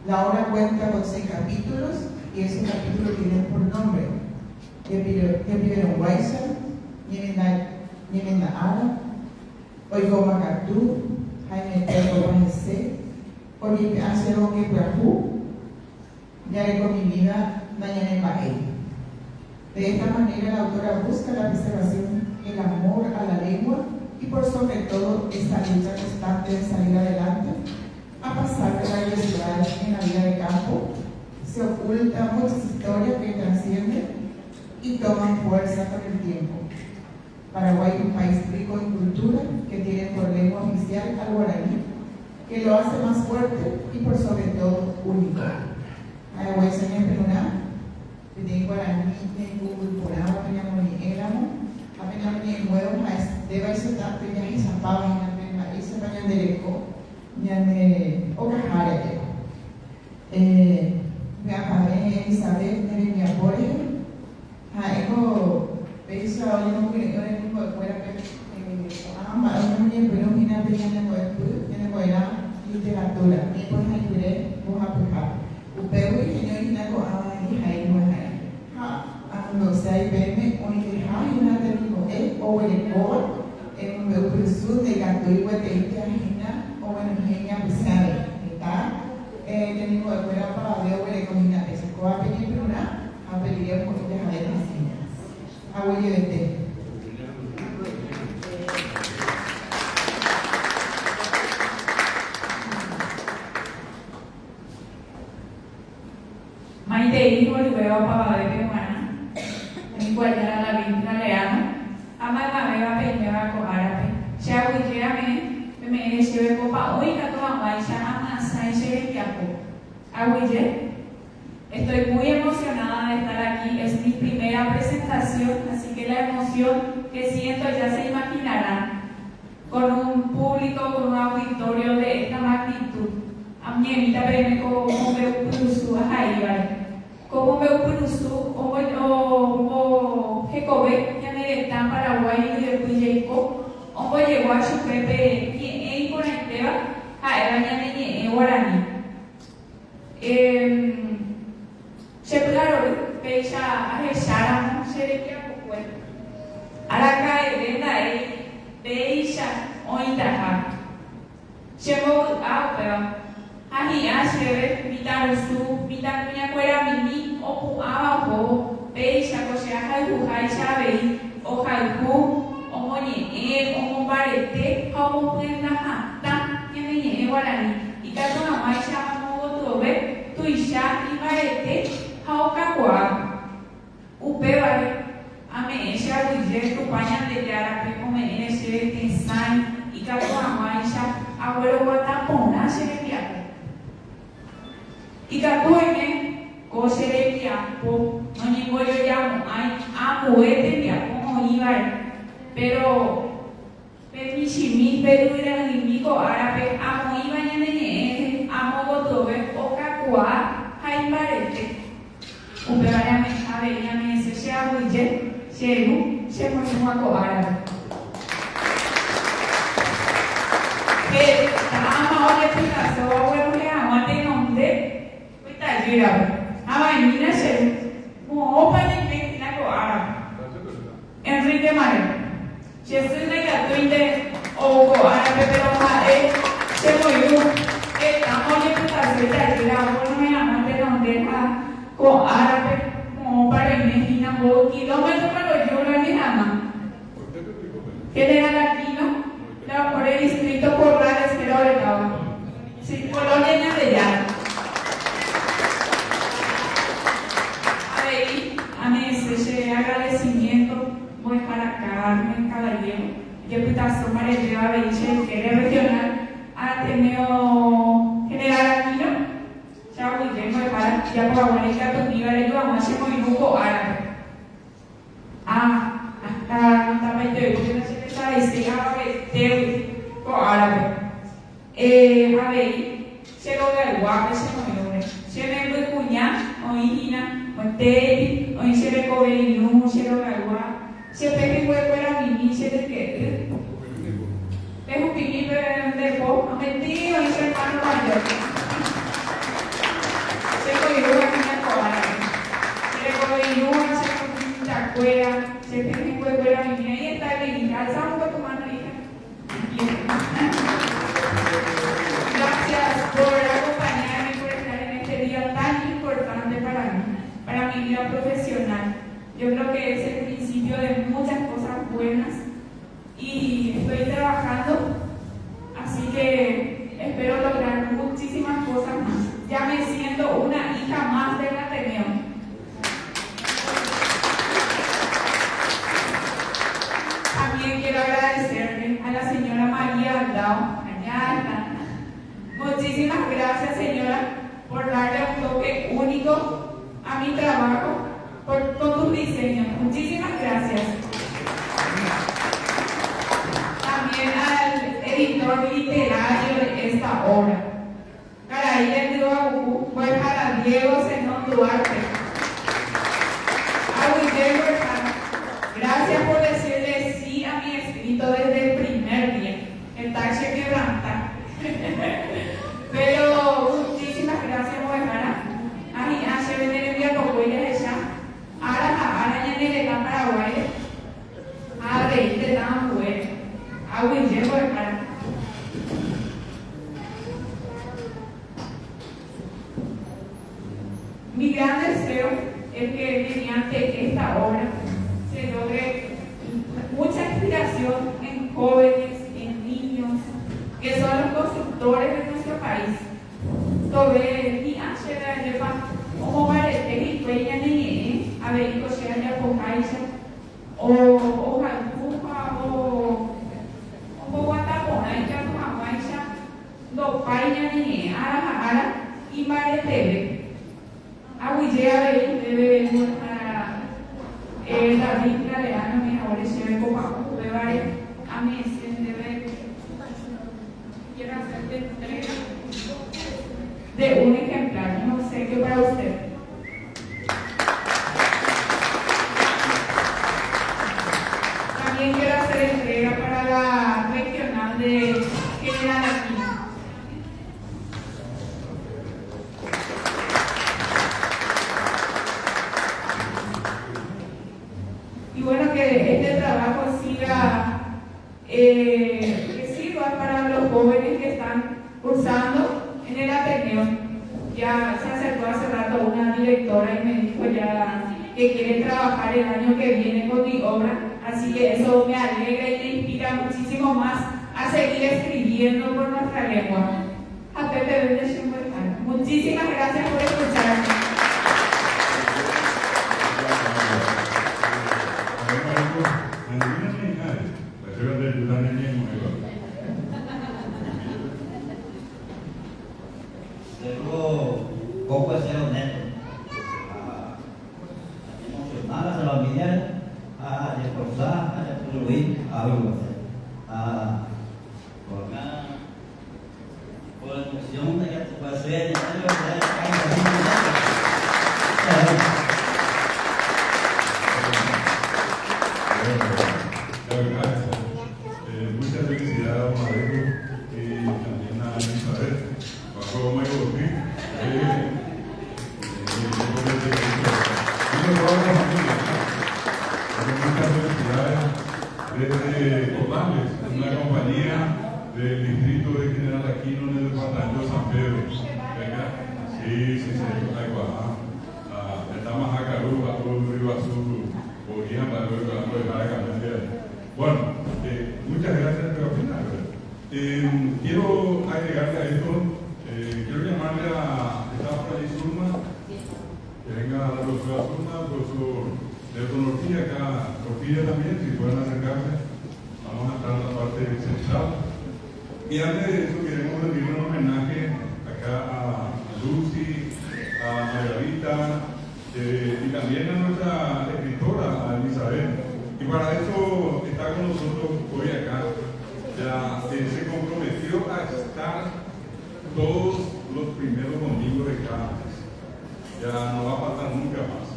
La obra cuenta con 6 capítulos y esos capítulos tienen por nombre Yepibero Guaysa, Yemena Ara, Oigoma Cartú, Jaime Pedro Guayse, Oye Acero Quebrajú, Yareco mi vida, Nayane Bae. De esta manera, la autora busca la preservación, el amor a la lengua y, por sobre todo, esta lucha constante de salir adelante, a pasar de la diversidad en la vida de campo. Se ocultan muchas historias que trascienden y toman fuerza con el tiempo. Paraguay es un país rico en cultura que tiene por lengua oficial al guaraní, que lo hace más fuerte y, por sobre todo, único. Paraguay se de guaraní tengo incorporado apenas ni éramos apenas ni nuevo mas debe ser tanto ya esa página de maíz español de eco ya de ocajare me acabé Elizabeth de mi apoyo ego peso hoy no quiero que el mismo fuera que ambas no me pero mina pequeña no era literatura y pues ayudé vos a pujar upeu y señorita con ahí hay no sei bem onde raina de nivel ou ele pode em meu curso de gratuito de terrena ou em minha busca tá de nivel para para ver o ele comina essa coa pequena a pedir por de haver assim a olho de veo para ver que humana. En cualquiera la Biblia leano. Ama me va a pedir con árabe. Ya voy me lleve copa hoy que toda guaya ama sai lleve tiempo. Aguille. Estoy muy emocionada de estar aquí. Es mi primera presentación, así que la emoción que siento ya se imaginarán. Con un público, con un auditorio de esta magnitud. A mí evita verme como me puso ahí, ¿vale? Como me puso o Jecobe, ya me están Paraguay y después llegó a su pepe y con el tema, a ya me guaraní. Se claro, pecha a rechar, se le queda poco. A la calle, de ahí. Beija oindaha. Chegou ao pé. Aí a cheve vitar su vitar minha coisa mimi o ao beija coxa haiku haichavei o haiku o moni o barete como plena ta que guarani e cada uma mais chama o tobe tuixá e barete ao cacoa o pé vale Ame esha wije tu panya de yara pe come eshe te sai y ka tu amaisha abuelo wata pona se le pia y ka tu eme ko se le pia po no ni voy yo llamo ai amo este pia como iba pero mi chimi pero era limiko árabe amo iba ñane amo gotobe o kakua hai barete ubera me sabe ya me se sha wije Chego, chego em uma coara. Que a maior explicação, eu ia ontem não de, muita gira. A menina chegou, opa de frente na coara. Enrique Mario, Jesus nega tuinde o coara pero mare, chego eu, que a maior explicação muita gira, eu ia ontem não de coara. Para imaginar un kilómetro para yo la mirama. General Aquino, por el distrito Corrales, pero ahora sí, Colonia de Llano. Ahí, a mí ese agradecimiento, voy para Carmen Caballero, Deputación María Beiche, que era regional, Ateneo General Aquino. Chào quý vị mời bạn và các bạn đã từng đi vào đây mà sẽ có những bộ ảnh ta bây giờ chúng ta sẽ sai sẽ có cái tiêu có ảnh a ver sẽ có cái quả sẽ có những này sẽ nên với cô nhá oi hina oi tê oi sẽ có cái nu sẽ có cái quả sẽ phải cái quay ra mình sẽ được cái cái hộp pin về phố mà mình đi oi sẽ ăn nó được se cuela, se tiene que cuela mi niña y está bien, alzamos con tu mano hija. Gracias por acompañarme, por estar en este día tan importante para mi vida profesional. Yo creo que es el principio de muchas cosas buenas y estoy trabajando, así que espero lograr muchísimas cosas más. Ya me siento una hija más del Ateneo. También quiero agradecerle a la señora María Aldao. Muchísimas gracias, señora, por darle un toque único a mi trabajo, por tus diseños. Muchísimas gracias. También al editor literario de esta obra. Caraí de Duabucu, voy para Diego Zenón Duarte. Gracias por decirle sí a mi escrito desde el primer día. El taxi quebranta. Pero muchísimas gracias, Guajara. Ahí hace venir el día por huella de ella. Ahora ya en el Paraguay. A reírte tan bueno. A Guille, Guajara. Mi gran deseo es que mediante esta obra se logre mucha inspiración en jóvenes, en niños, que son los constructores de nuestro país. Sobre mi ansiedad de paz, como parece, y o Jalpuja, o Guatapona, y que tu mamá ya do pai ni ara y maretele. Aguillea debe David Galeano, mi ahora se ve como a mí se debe quiero hacer entrega de un ejemplar, no sé qué para usted. También quiero hacer entrega para la regional de General Aquino. Y bueno, que este trabajo siga, que sirva para los jóvenes que están cursando en el Ateneo. Ya se acercó hace rato una directora y me dijo ya que quiere trabajar el año que viene con mi obra, así que eso me alegra y me inspira muchísimo más a seguir escribiendo por nuestra lengua. A Pepe muchísimas gracias por escucharme. Debo poco ser honesto, emocionar a la familia, a esforzar, a fluir, a algo hacer. Por la emoción de que tu pasé, muchas felicidades a Marejo y también a Elizabeth. Pasó muy bien. Muchas felicidades desde Corrales, una compañía del distrito de General Aquino en el departamento de San Pedro. Venga, sí, ahí va. Estamos a Carú, a todo el río azul, podrían para bueno, muchas gracias por opinar. Quiero agregarle a esto, quiero llamarle a esta Fray Zulma, que venga la doctora Zulma, profesor de economía, acá, Sofía también, si pueden acercarse, vamos a entrar en la parte central. Y antes de eso queremos rendirle un homenaje acá a Lucy, a Margarita, y también a nuestra escritora, a Elizabeth. Y para eso está con nosotros hoy acá. Ya se comprometió a estar todos los primeros domingos de cada mes. Ya no va a faltar nunca más.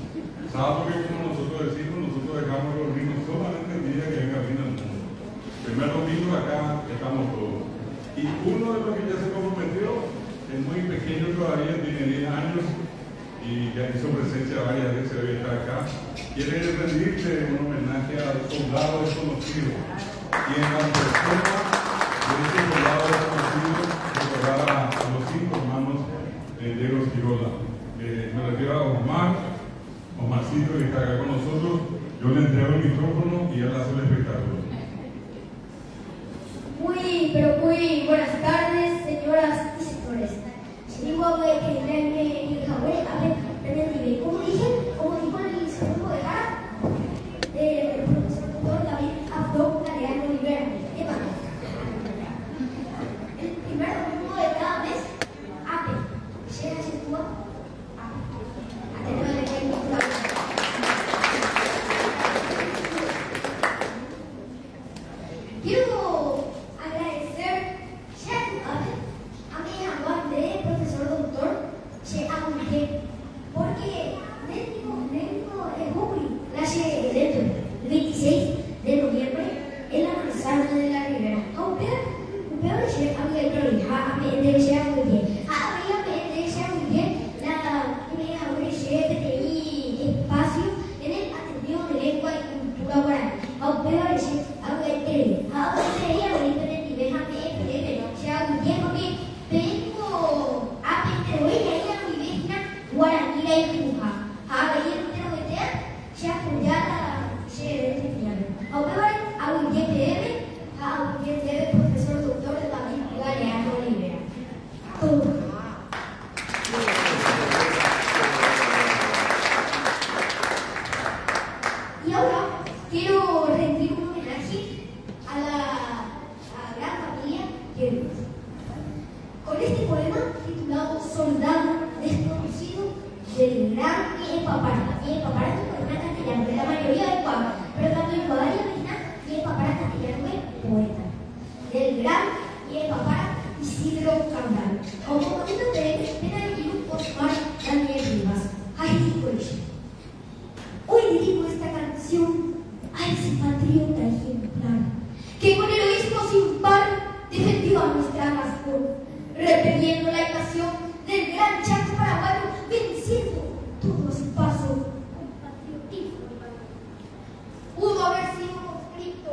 Sábado que como nosotros decimos, nosotros dejamos los niños solamente el día que venga el fin del mundo. Primer domingo acá estamos todos. Y uno de los que ya se comprometió es muy pequeño todavía, tiene 10 años. Y ya hizo presencia varias veces, hoy está acá. Quiere rendirle un homenaje al soldado desconocido. Y en la persona de ese soldado desconocido, recordar a los 5 hermanos de los Girola. Me refiero a Omarcito, que está acá con nosotros. Yo le entrego el micrófono y él hace el espectáculo. Muy buenas tardes, señoras y señores. Digo como dijo el segundo de cara, el profesor doctor David Abdo Galeano Rivera. El primer domingo de cada mes, APE, llega a situar APE. quiero rendir un homenaje a la gran familia que con este poema titulado Soldado Desconocido del gran Papara. Papara es un poema castellano de la mayoría del pueblo, pero tanto en Guadalajara y Papara castellano es poeta. Del gran Papara Isidro Cabral. Como poquito de él, Penalquillo Osmar Daniel Rivas. Ahí dijo. Hoy dedico esta canción a ese patriota ejemplar que con heroísmo sin par defendió a nuestra nación, repeliendo la invasión del gran Chaco paraguayo, venciendo todo a su paso con patriotismo. Pudo haber sido un conflicto,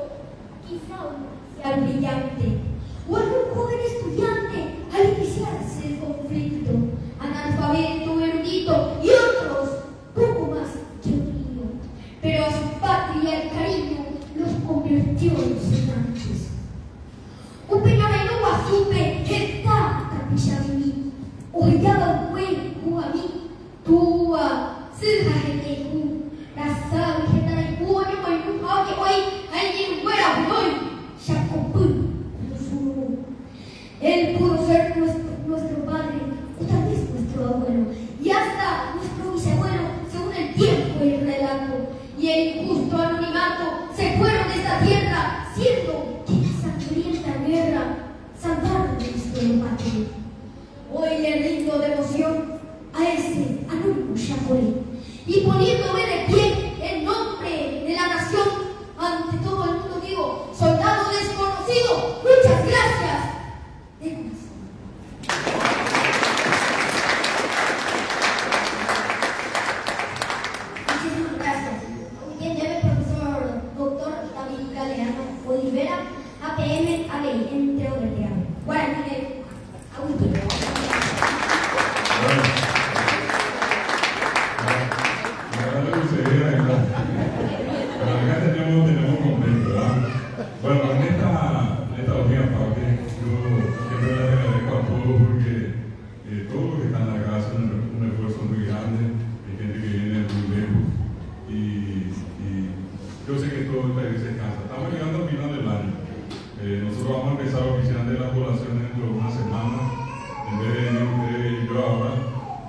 quizá un oficial brillante, o algún joven estudiante al iniciarse el conflicto, analfabeto, erudito y otros poco más que un niño. Pero a su patria el cariño los convirtió en senantes. Un peñonero guasupe está capilla de mí, ollaba un buen jugamí, tua, silhajeteku, rasal, jetanaikú, oñomaikú, oñomaikú, alguien fuera, hoy, chacopú. Él pudo ser nuestro padre, o tal vez nuestro abuelo, y hasta nuestro bisabuelo, según el tiempo y el relato. Y el injusto anonimato se fueron de esta tierra, siendo que la sangrienta guerra salvaron nuestro patrio. Hoy le rindo devoción a ese anónimo Chacolí, y poniéndome de pie en nombre de la nación, ante todo el mundo digo, soldado desconocido, muchas gracias. De corazón. Muchísimas gracias. Muy bien, el profesor doctor David Galeano Olivera, APM, ABI, entre otros. Guaraní, Agustín. Bueno, en esta última parte, yo siempre le agradezco a todos porque todos los que están en la casa hacen un esfuerzo muy grande, hay gente que viene muy lejos y yo sé que todo esta iglesia cansa. Estamos llegando al final del año. Nosotros vamos a empezar oficialmente las poblaciones dentro de una semana, en vez de venir ustedes y yo ahora,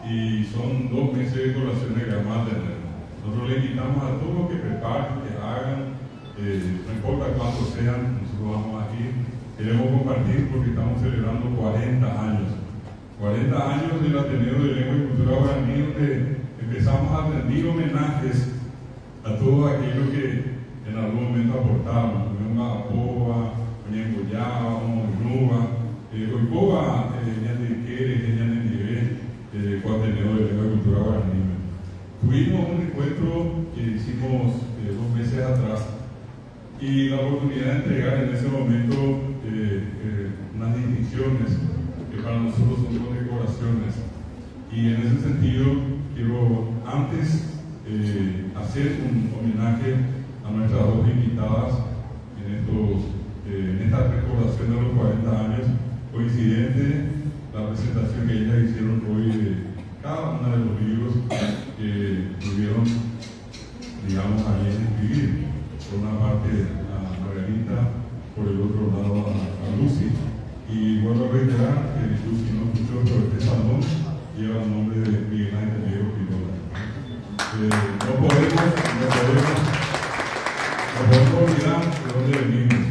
y son 2 meses de poblaciones que vamos a tener. Nosotros le invitamos a todos los que preparen, que hagan. No importa cuántos sean, nosotros vamos aquí, queremos compartir porque estamos celebrando 40 años. 40 años del Ateneo de Lengua y Cultura Guaraní, donde empezamos a rendir homenajes a todos aquellos que en algún momento aportaron. Poa, Ñengoyá, Nuba, Oipoa, Ñandequere, Ñandequere, Ateneo de Lengua y Cultura Guaraní. Tuvimos un encuentro que hicimos 2 meses atrás y la oportunidad de entregar en ese momento unas distinciones que para nosotros son condecoraciones. Y en ese sentido quiero antes hacer un homenaje a nuestras 2 invitadas en esta recordación de los 40 años, coincidente la presentación que ellas hicieron hoy de cada uno de los libros que tuvieron, digamos, a bien escribir. Por una parte a Margarita, por el otro lado a Lucy. Y vuelvo a reiterar que Lucy no escuchó, pero este salón lleva el nombre de Miguel Ángel Diego Quiroga. No podemos olvidar de dónde venimos.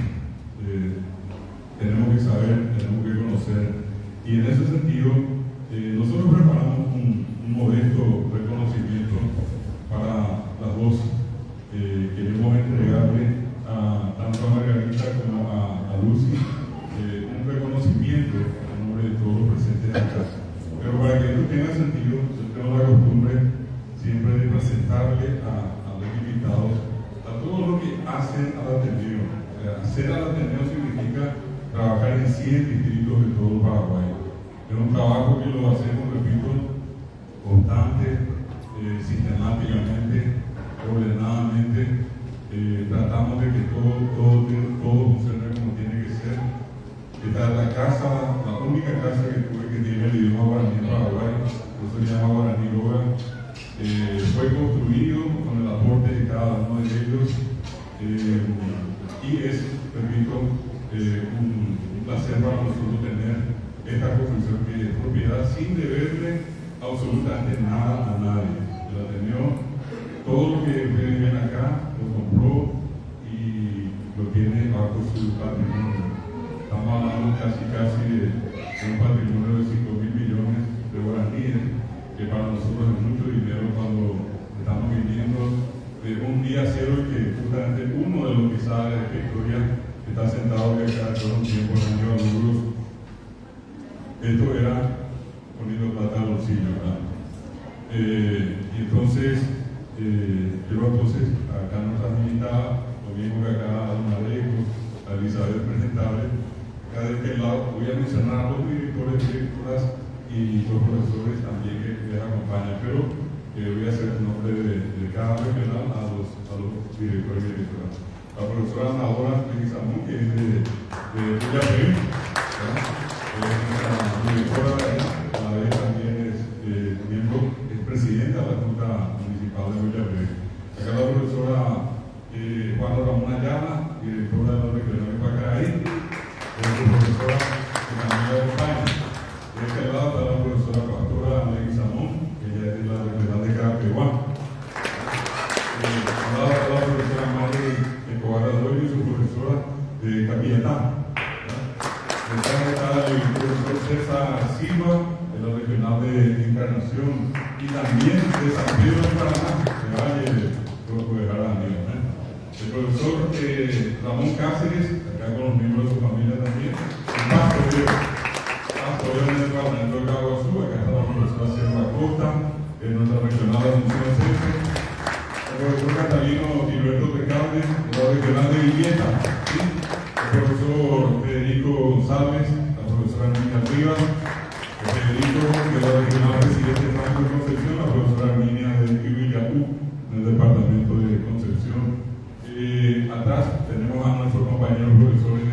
Tenemos que saber, tenemos que conocer. Y en ese sentido, nosotros preparamos un modesto reconocimiento para las 2. Queremos entregarle tanto a Margarita como a Lucy un reconocimiento en nombre de todos los presentes acá. Pero para que esto tenga sentido, yo tengo la costumbre siempre de presentarle a los invitados a todo lo que hacen al Ateneo. Hacer al Ateneo significa trabajar en 100 distritos de todo Paraguay. Es un trabajo que lo hacemos, repito, constante, sistemáticamente, ordenadamente. Tratamos de que todo funcione como tiene que ser. Esta es la casa, la única casa que tiene el idioma guaraní en Paraguay, por eso se llama Guaraní Loga. Fue construido con el aporte de cada uno de ellos Y es, repito, un placer para nosotros tener esta construcción que es propiedad sin deberle absolutamente nada a nadie. El Ateneo, todo lo que ustedes ven acá, lo compró y lo tiene bajo su patrimonio. Estamos hablando casi de un patrimonio de 5.000 millones de guaraníes, que para nosotros es mucho dinero cuando estamos viviendo de un día cero, y que justamente uno de los que sabe de esta historia está sentado acá todo un tiempo en años duros. Esto era poniendo plata al bolsillo, ¿verdad? Y entonces, acá nuestra militar, lo mismo que acá a Don Alejo, a Elizabeth presentable, acá de este lado voy a mencionar a los directores, directoras y los profesores también que les acompañan, pero voy a hacer el nombre de cada regional a los directores y directoras. La profesora Nahora Leguizamón, que es de Villapé, nuestra directora a la vez también es miembro, es presidenta de la Junta Municipal de Villapé. Acá la profesora Juan Ramón Ayala, directora de la Regional de Pacaraí, es la profesora que también la acompaña. De este lado está la profesora Pastora Leguizamón, que ella es de la Regional de Carapeguá. Al lado está la profesora Mari Escobar Arroyo y su profesora de Capillatán. Está el profesor César Silva, de la Regional de Encarnación, y también de San Pedro de Paraná, de Valle de Jaramillo. El profesor Ramón Cáceres, acá con los miembros de su familia también, el pastor en el Parlamento de Caguazú, acá está la profesora Sierra Costa, en nuestra regional de Asunción Centro, el profesor Catalino Gilberto Recalde, de la Regional de Vivienda, ¿sí? El profesor Federico González, la profesora Niña Rivas, el Federico de la Regional Presidente Franco de Concepción, la profesora Niña de Ibilapú, en el departamento de Concepción. Atrás tenemos a nuestros compañeros profesores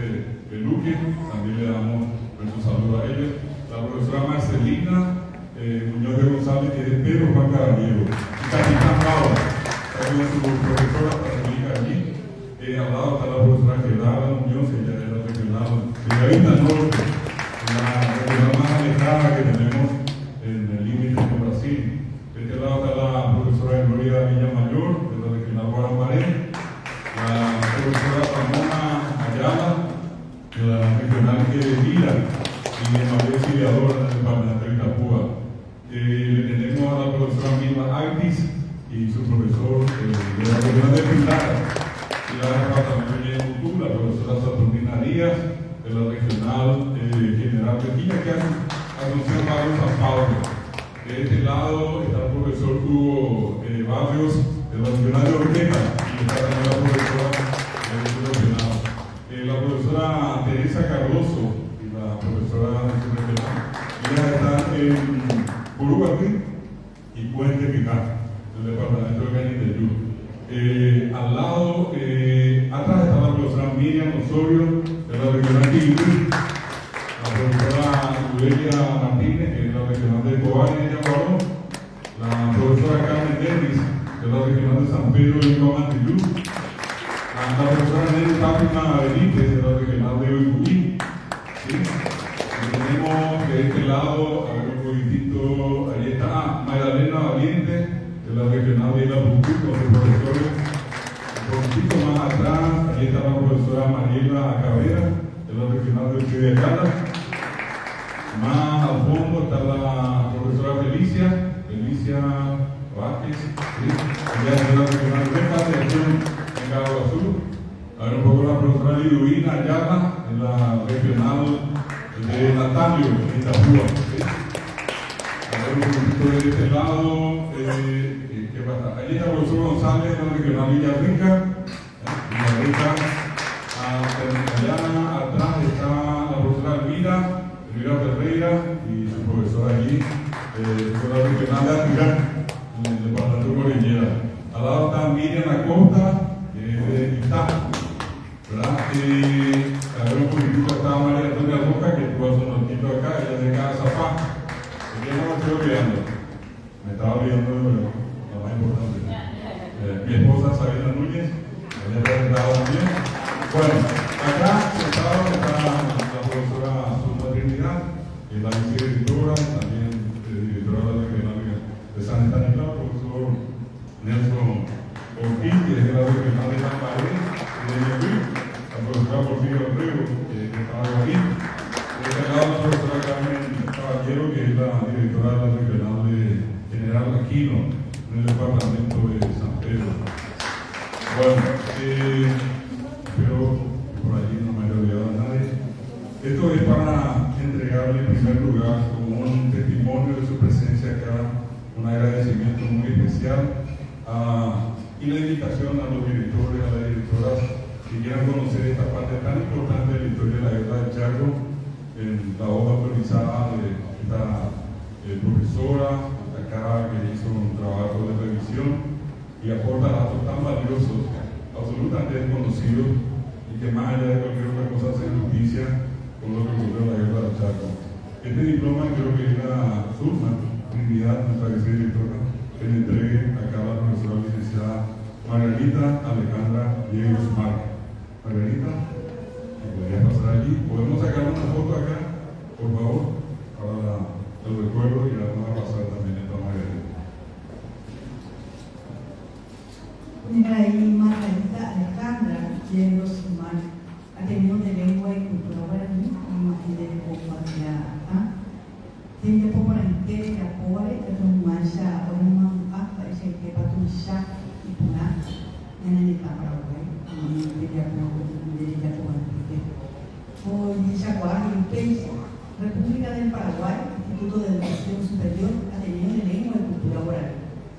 de Luque, también le damos nuestro saludo a ellos. La profesora Marcelina Muñoz de González, que es de Pedro Juan Caballero, y Capitán Bauer, también su profesora Angélica allí. Al lado está la profesora Gerarda Muñoz, ella es la regional de Gavita Norte, la regional más alejada que tenemos en el límite con Brasil. De este lado está la profesora Gloria Villamayor, de la regional Guaramaré, la profesora Ramona Ayala, de la regional que Vila, y de María Auxiliadora en el departamento de Itapúa. Le tenemos a la profesora Milva Aitis y su profesor de la regional de Pilar, y la departamento de Cultura, la profesora Saturnina Díaz, de la regional general de Quilla, que hace Asunción Barrios San Pablo. De este lado está el profesor Hugo Barrios, de la regional de Orqueta, y está también la profesora regional. La profesora Teresa Cardoso y la profesora regional, ellas están en Uruguay y Puente Picá, del departamento de Cañiteyú. Al lado, atrás está la profesora Miriam Osorio, de la regional de Quilín, la profesora Ludelia Martínez, que es la regional de Cobar y de Yaguarón, la profesora Carmen Dennis, de la regional de San Pedro y Guamantillú, la profesora Nelly Fátima Benítez, de la regional de Oicuí. ¿Sí? Tenemos de este lado, a ver un poquitito, ahí está Magdalena Valiente, de la regional de La Pucú, con sus profesores. Un poquito más atrás, ahí está la profesora Mariela Acabera, de la regional de Uchidiacala. Más al fondo está la profesora Felicia Vázquez, ¿sí? Ella es de la regional de Patria, en Caguazú. A ver un poco la profesora Liduvina Ayala, en la regional de Natalio, en Itapúa. ¿Sí? A ver un poquito de este lado, ¿qué pasa? Allí está el profesor González, en la regional Villarrica. Allá atrás está la profesora Elvira Ferreira y su profesora allí, profesora regional de Atirán, en el departamento de Cordillera. Al lado está Miriam Acosta, de Itá, ¿verdad? A ver un poquitito está María Antonia Roca, que tuvo su notito acá, ella es de Casa Zapá. ¿Por qué no me estoy olvidando? Me estaba olvidando de lo más importante. Mi esposa Sabina Núñez, ella está también. Bueno, acá sentado está la profesora Zulma Trinidad, la vicedirectora, también directora de la regional de San Estanislao, el profesor Nelson Ortiz, que es de la regional de San Martín, y de Ñequil, la profesora Porfirio Abreu, que estaba aquí. De este lado la profesora Carmen Caballero, que es la directora de la regional de General Aquino, en el departamento de San Pedro. Bueno, pero por allí no me he olvidado a nadie. Esto es para entregarle en primer lugar como un testimonio de su presencia acá, un agradecimiento muy especial y la invitación a los directores, a las directoras que quieran conocer esta parte tan importante de la historia de la guerra del Chaco, en la obra autorizada de esta profesora acá que hizo un trabajo de revisión y aporta datos tan valiosos, absolutamente desconocidos y que más allá de cualquier otra cosa hacen justicia con lo que ocurrió en la guerra del Chaco. Este diploma creo que es la Zulma Trinidad, nuestra vicedirectora, que le entregue acá a la profesora licenciada Margarita Alejandra Diego Marc. Margarita, si podría pasar allí. ¿Podemos sacar una foto acá, por favor, para el recuerdo y la vamos a pasar también esta Margarita? Ahí Margarita Alejandra Diego Marc, Ateneo de Lengua y Cultura Guaraní, y de Compañía. Tiene poco la entera, pobre, que es un mancha, o un hasta ese que va a tu ya y puna, en el Paraguay, y de ya con hoy Yacuá y Peixe, República del Paraguay, Instituto de Educación Superior, Ateneo de Lengua y Cultura Guaraní,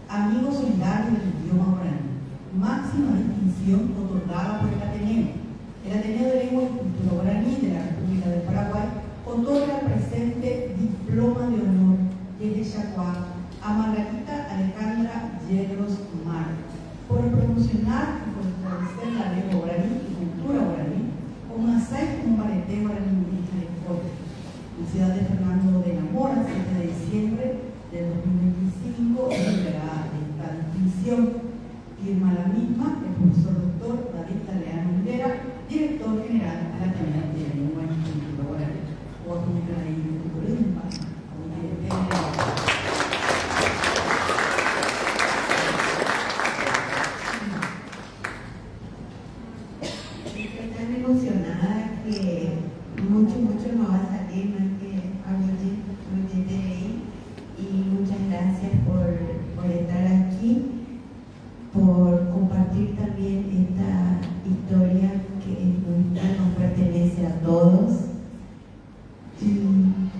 amigo solidario del idioma guaraní, máxima distinción otorgada por el Ateneo. El Ateneo de Lengua y Cultura Guaraní de la República del Paraguay otorga el presente diploma de honor desde Yacuá a Margarita Alejandra Yedros Marc por promocionar y fortalecer la lengua guaraní y cultura guaraní como asai como parete guaraní indígena de Corte. Ciudad de Fernando de la Mora, 7 de diciembre del 2025, entregará esta distinción. Firma la misma el profesor doctor David Taleano Olvera, director general de la Academia de Lengua y Cultura Guaraní. O a comunicar ahí en el turismo, Estoy tan emocionada que mucho no va a salir más que hablar de ahí. Y muchas gracias por estar aquí, por compartir también esta historia que nos pertenece a todos.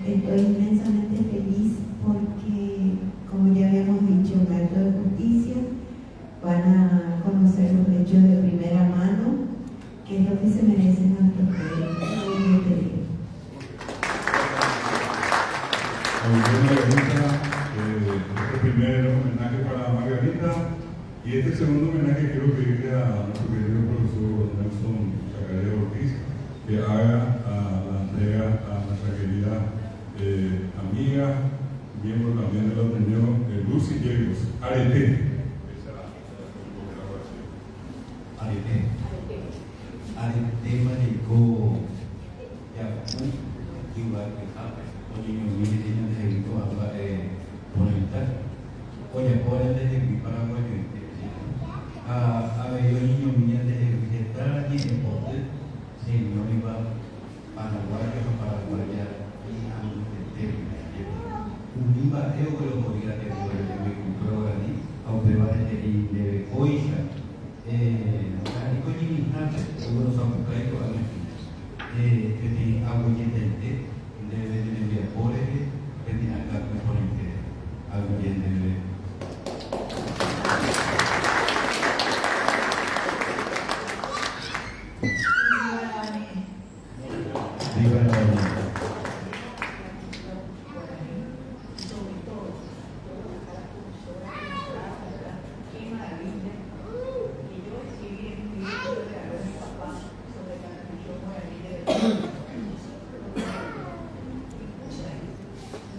Estoy inmensamente feliz porque, como ya habíamos dicho, un acto de justicia, van a conocer los hechos de primera mano, que es lo que se merecen nuestros pueblos. Este primer homenaje para Margarita y este segundo homenaje quiero pedirle a nuestro querido profesor Nelson Ortiz que haga la entrega a nuestra querida amiga, miembro también del Ateneo, Lucy Yegros, Arete. Arete manejó Yacu, igual que Jape, oye, yo mire, tiene de grito habla por el tal. Oye, por el desde mi Paraguay, a ver, yo niño, mire, desde estar allí en Pote, sí, no iba Paraguay, y a un Univa, yo creo que podría tener el cultura guaraní, aunque va a ser de Oisha. Hari ko ni nate ulo sa kai ko ame jadi aku jente de dia boleh jadi agak memperoleh aku jente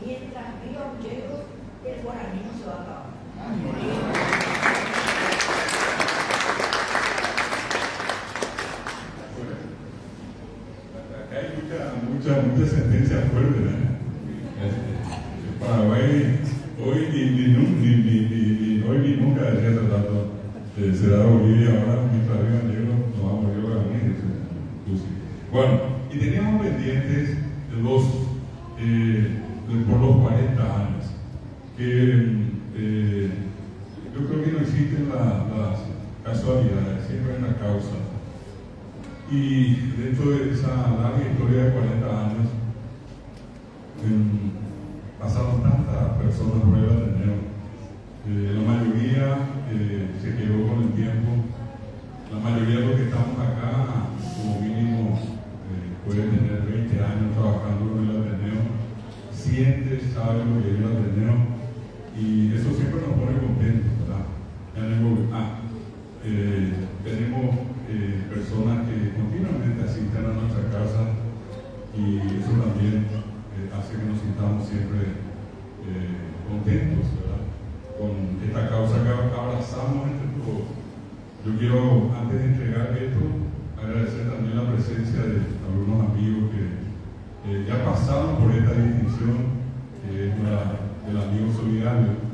Mientras viva Yegros, el guaraní no se va a acabar. sea, muchas sentencias fuertes, Paraguay, hoy ni hoy ni nunca decía hace rato, será Bolivia, ahora mientras arriba negro, nos vamos a morir a venir. Bueno, y teníamos pendientes de dos, por los 40 años, que yo creo que no existen las casualidades, siempre hay una causa. Y dentro de esa larga historia de 40 años, pasaron tantas personas por el Ateneo. La mayoría se quedó con el tiempo. La mayoría de los que estamos acá, como mínimo, pueden tener 20 años trabajando en el Ateneo. Siente, sabe lo que es el Ateneo. Y eso siempre nos pone contentos, ¿verdad? Tenemos personas que continuamente asisten a nuestra casa y eso también hace que nos sintamos siempre contentos, ¿verdad? Con esta causa que abrazamos entre todos. Yo quiero, antes de entregar esto, agradecer también la presencia de algunos amigos que ya pasaron por esta distinción, que es del amigo solidario.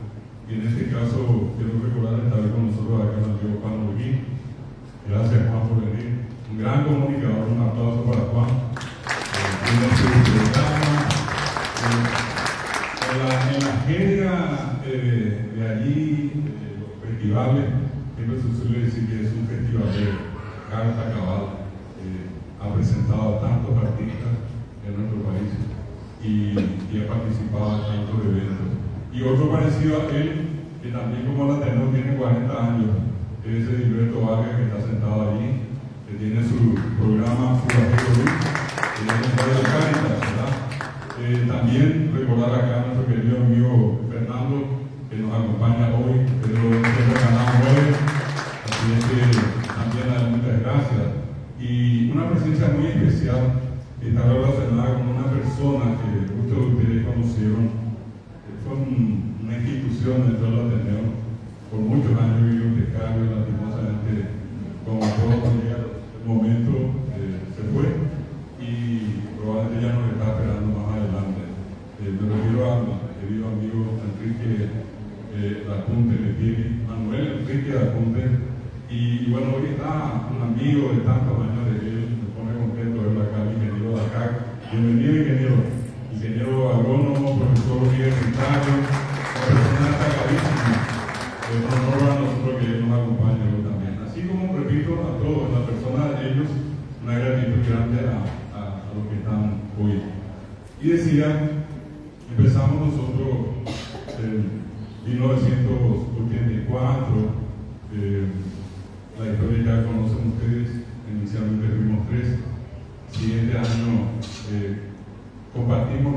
Y en este caso, quiero recordar estar con nosotros acá el amigo Juan Holguín. Gracias, Juan, por venir. Un gran comunicador, un aplauso para Juan. Tiene su programa. En la jerga de allí, los festivales, siempre se suele decir que es un festival de carta cabal. Ha presentado a tantos artistas en nuestro país y ha participado en tantos eventos. Y otro parecido a él, que también como la Ateneo tiene 40 años, es Gilberto Vargas, que está sentado allí, que tiene su programa Curativo Luz, que es el de la Cáritas, ¿verdad? También recordar acá a nuestro querido amigo Fernando, que nos acompaña hoy, pero siempre ganamos hoy, así es que también le doy muchas gracias. Y una presencia muy especial que está relacionada con una persona que muchos de ustedes conocieron. Fue una institución dentro del Ateneo, por muchos años bibliotecario, lastimosamente, como todo llega el momento, se fue y probablemente ya nos está esperando más adelante. Me refiero a mi querido amigo Enrique Lacunte, Manuel Enrique Lacunte, y bueno, hoy está un amigo de tantos años de él, me pone contento verlo acá, mi ingeniero Dacac. Bienvenido, ingeniero agrónomo, profesor universitario, una persona destacadísima. Es un honor a nosotros que él nos acompañe también. Así como repito a todos, la persona de ellos, una gratitud grande a los que están hoy. Y decía, empezamos nosotros en 1984, la historia ya conocen ustedes, inicialmente fuimos 3. Siguiente año compartimos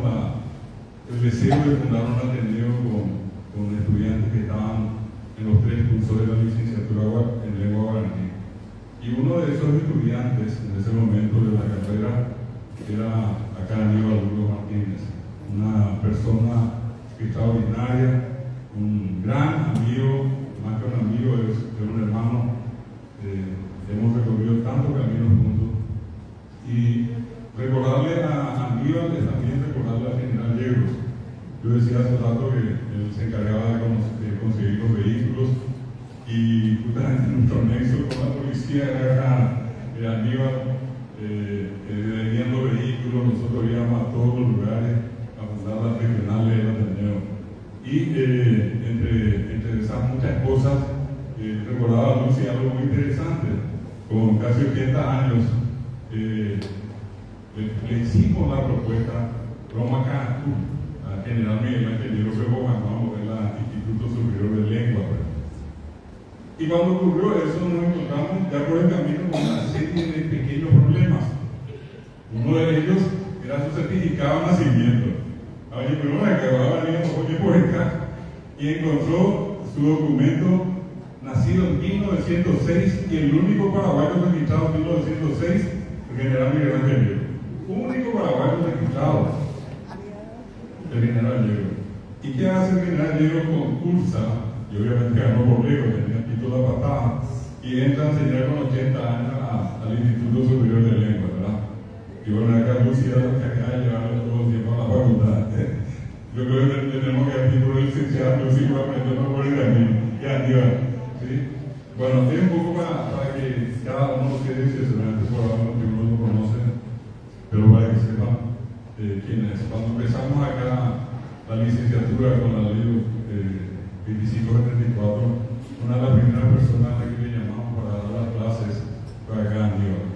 el deseo de fundar un Ateneo con estudiantes que estaban en los 3 cursos de la licenciatura en lengua guaraní. Y uno de esos estudiantes en ese momento de la carrera era acá Aníbal Hugo Martínez, una persona extraordinaria, un gran amigo, más que un amigo, es un hermano. Hemos recorrido tantos caminos juntos. Y recordarle a Aníbal es también recordarle al general Yegros. Yo decía hace rato que él se encargaba de conseguir los vehículos y justamente nuestro nexo con la policía era Aníbal vendiendo vehículos. Nosotros íbamos a todos los lugares a fundar las regionales del Ateneo. Y entre esas muchas cosas, recordaba a Lucy algo muy interesante. Con casi 80 años, le hicimos la propuesta Roma Cantu al general Miguel Ángel Yegros vamos a ver el Instituto Superior de Lengua. Y cuando ocurrió eso, nos encontramos ya por el camino con una serie de pequeños problemas. Uno de ellos era su certificado de nacimiento. Oye, pero me acababa de venir por acá y encontró su documento nacido en 1906 y el único paraguayo registrado en 1906, el general Miguel Ángel Yegros. Único paraguayo registrado, el general Yegros. ¿Y qué hace el general Yegros? Concursa, y obviamente ganó por lejos, tenía título de patada, y entra a enseñar con 80 años al Instituto Superior de Lengua, ¿verdad? Y bueno, acá Lucía, licenciado, yo sigo aprendiendo por el camino. Y Aníbal, ¿sí? Bueno, es un poco para que cada uno de ustedes, seguramente por ahora que uno lo conoce, pero para que sepan quiénes. Cuando empezamos acá la licenciatura con la ley 2534, una de las primeras personas a la que le llamamos para dar las clases fue acá Aníbal.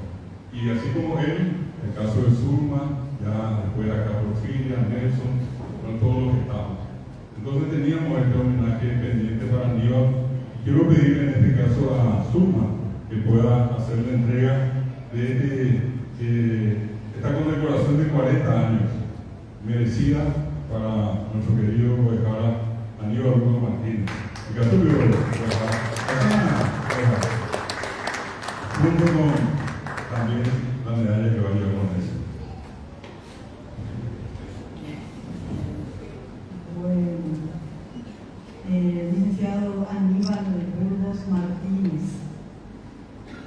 Y así como él, el caso de Zulma, ya después acá Porfiria, Nelson, con todos los que estamos. Entonces teníamos este homenaje pendiente para Aníbal. Quiero pedirle en este caso a Zulma que pueda hacer la entrega de esta condecoración de 40 años, merecida para nuestro querido Guajara Aníbal Burgos Martínez. El caso de junto con también la medalla que va a llevar con eso. Licenciado Aníbal Burgos Martínez,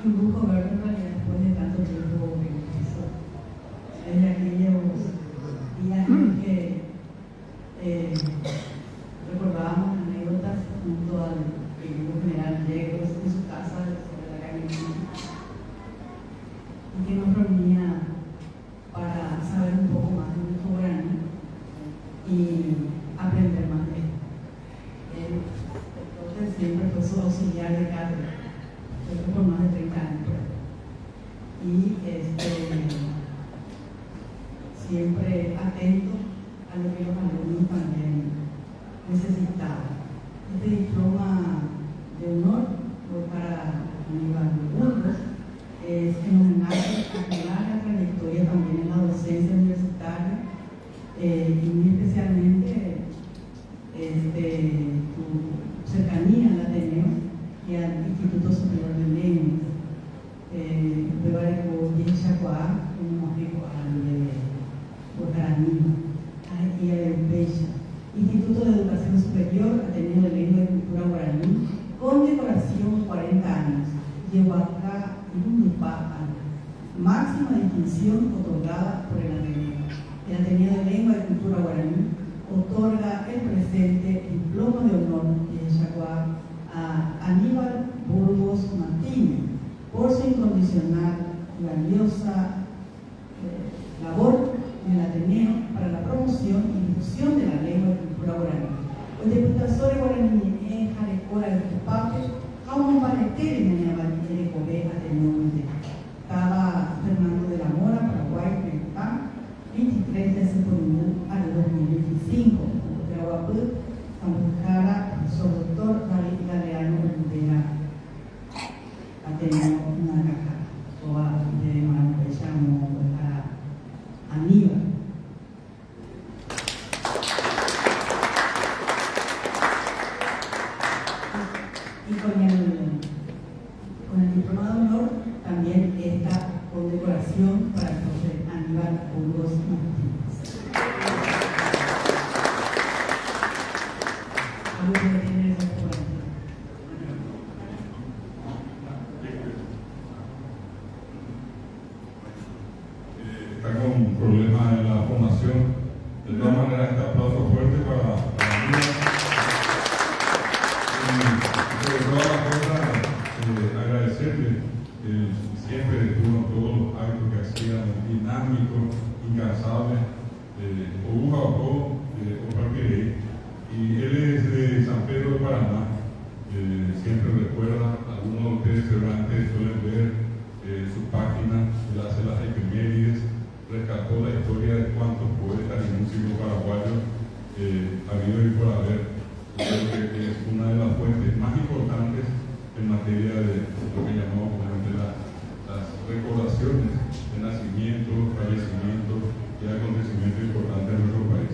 un lujo verlo en realidad después de tanto tiempo que hizo. Desde aquellos días en que recordábamos anécdotas junto al querido general Yegros en su casa sobre la calle y que nos reunía para saber un poco más de nuestro guaraní y aprender más de él. Entonces siempre fue su auxiliar de cátedra, por más de 30 años. Y siempre atento a lo que los alumnos también necesitaban. Este diploma de honor fue para Aníbal Burgos, es en homenaje a que larga trayectoria también en la docencia universitaria y muy especialmente tu cercanía al Ateneo y al Instituto Superior de Lenguas. Prevaricó Yechacuá, como dijo al Guaraní, y a Eupecha. Instituto de Educación Superior, Ateneo de Lengua y Cultura Guaraní, condecoración 40 años. Yehuacá y Undupá, máxima distinción otorgada por el Ateneo. El Ateneo de Lengua y Cultura Guaraní otorga el presente diploma de honor de Yechacuá a Aníbal Burgos Martínez por su incondicional y valiosa labor en el Ateneo para la promoción y difusión de la lengua y cultura guaraní. Los diputados guaraní en Jarecora de Tupaque, aún parecer en el Valle Ateneo. Estaba Fernando de la Mora, Paraguay, Mexicano, 23 de septiembre al 2025. De Aguapú, Zambucara, profesor doctor David Galeano Rivera, Ateneo Nagaja, Toa de Maracuecha, para Aníbal. Y con el diploma de honor también esta condecoración para el profesor Aníbal Burgos Martínez. ¿Algo que tiene esa Está con problemas en la formación. De todas maneras, este aplauso fuerte para Aníbal. Y sobre todas las cosas, agradecerle siempre estuvo todos los actos que hacía, dinámicos, incansables, o Parquerey. Y él es de San Pedro de Paraná. Siempre recuerda, algunos de ustedes seguramente suelen ver su página, él hace las efemérides, rescató la historia de cuántos poetas y músicos paraguayos ha habido y por haber. Creo que es una de las fuentes más importantes en materia de lo que llamamos comúnmente las recordaciones de nacimientos, fallecimientos y acontecimientos importantes en nuestro país.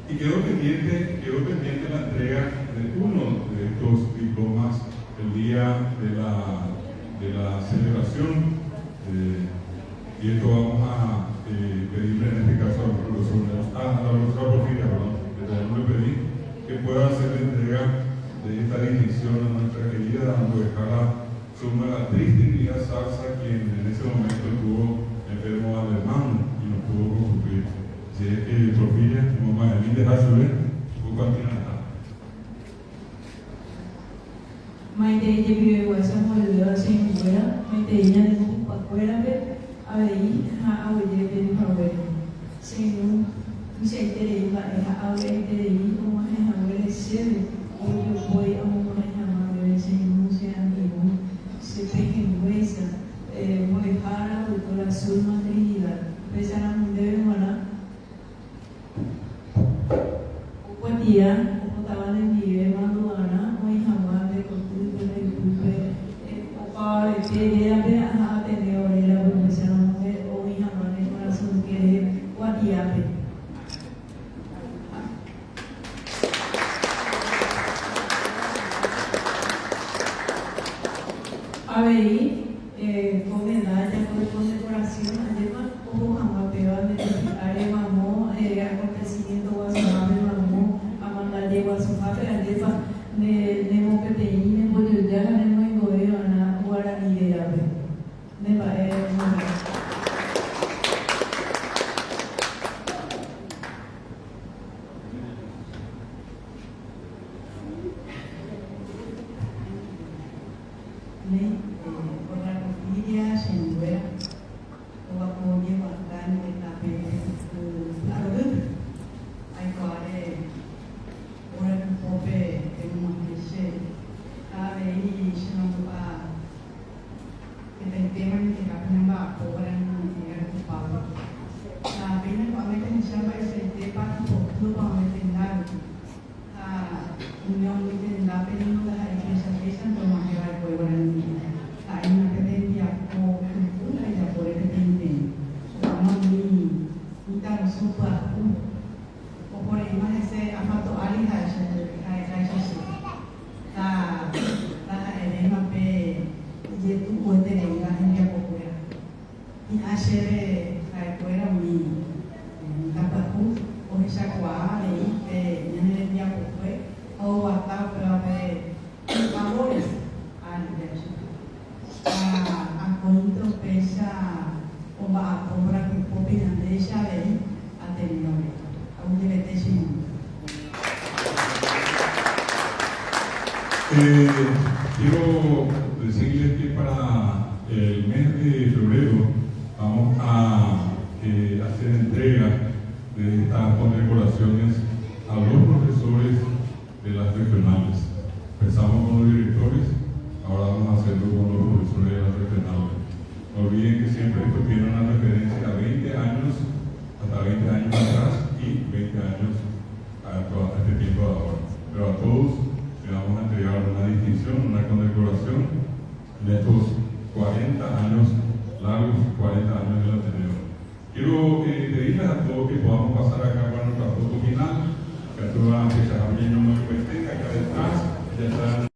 Y quedó pendiente la entrega de uno de estos diplomas el día de la celebración. Y esto vamos a pedirle en este caso a la profesora Porfiria, le pedí que pueda hacer la entrega de esta distinción a nuestra querida Guajara Zulma, la triste Salsa, quien en ese momento estuvo enfermo al hermano y no pudo concluir. Si es que Porfiria, como Mayamín de Hazule, fue continuada. ahí a oye de favor según dice que a oye de como es a ver ser o yo voy a un llamado de según sea amigo se peque huesa voy para por la suma trinidad pesa la mujer humana o cuantía o estaban en vive madurana o jamás de costumbre de culpe o para que era de atender la profesión o jamás de corazón que cuantía a ver con medalla, con condecoración, además, como jamás peor de además, acontecimiento o a su madre, mamó, a mandar llevo a su padre, además, de moqueteín, de bolillar, de muy gobierno, a guaraní de ave. De por la costilla se muera o va como lleva acá en la pele hay que ahora un poco de un cliché a ver y se nos va que el tema que la pena va a cobrar en el ocupado la pena va a meter en chamba ese tema por todo va a meter en la unión de la pena no la iglesia que es tanto más que va a cobrar en hay una creencia como cultura y la por el tiene vamos ni tan sopa o por ahí más ese afato alija la edema pe y tu puente de la gente popular y ayer hay fuera mi tapacu o esa cuá de en el día fue o hasta pero de favores al de a cuánto pesa o va a comprar que opinan de ella de anterior a un diabetes. Quiero decirles que para el mes de febrero vamos a hacer entrega de estas condecoraciones a los profesores de las regionales. Empezamos con los directores, ahora vamos a hacerlo con los profesores de las regionales. No olviden que siempre esto tiene una referencia a 20 años, hasta 20 años atrás y 20 años a este tiempo de ahora. Pero a todos le vamos a entregar una distinción, una condecoración de estos 40 años largos, 40 años del Ateneo. Quiero pedirles a todos que podamos pasar acá para nuestra foto final, que a todas las fechas, a mí no me cuenten, acá detrás, ya están.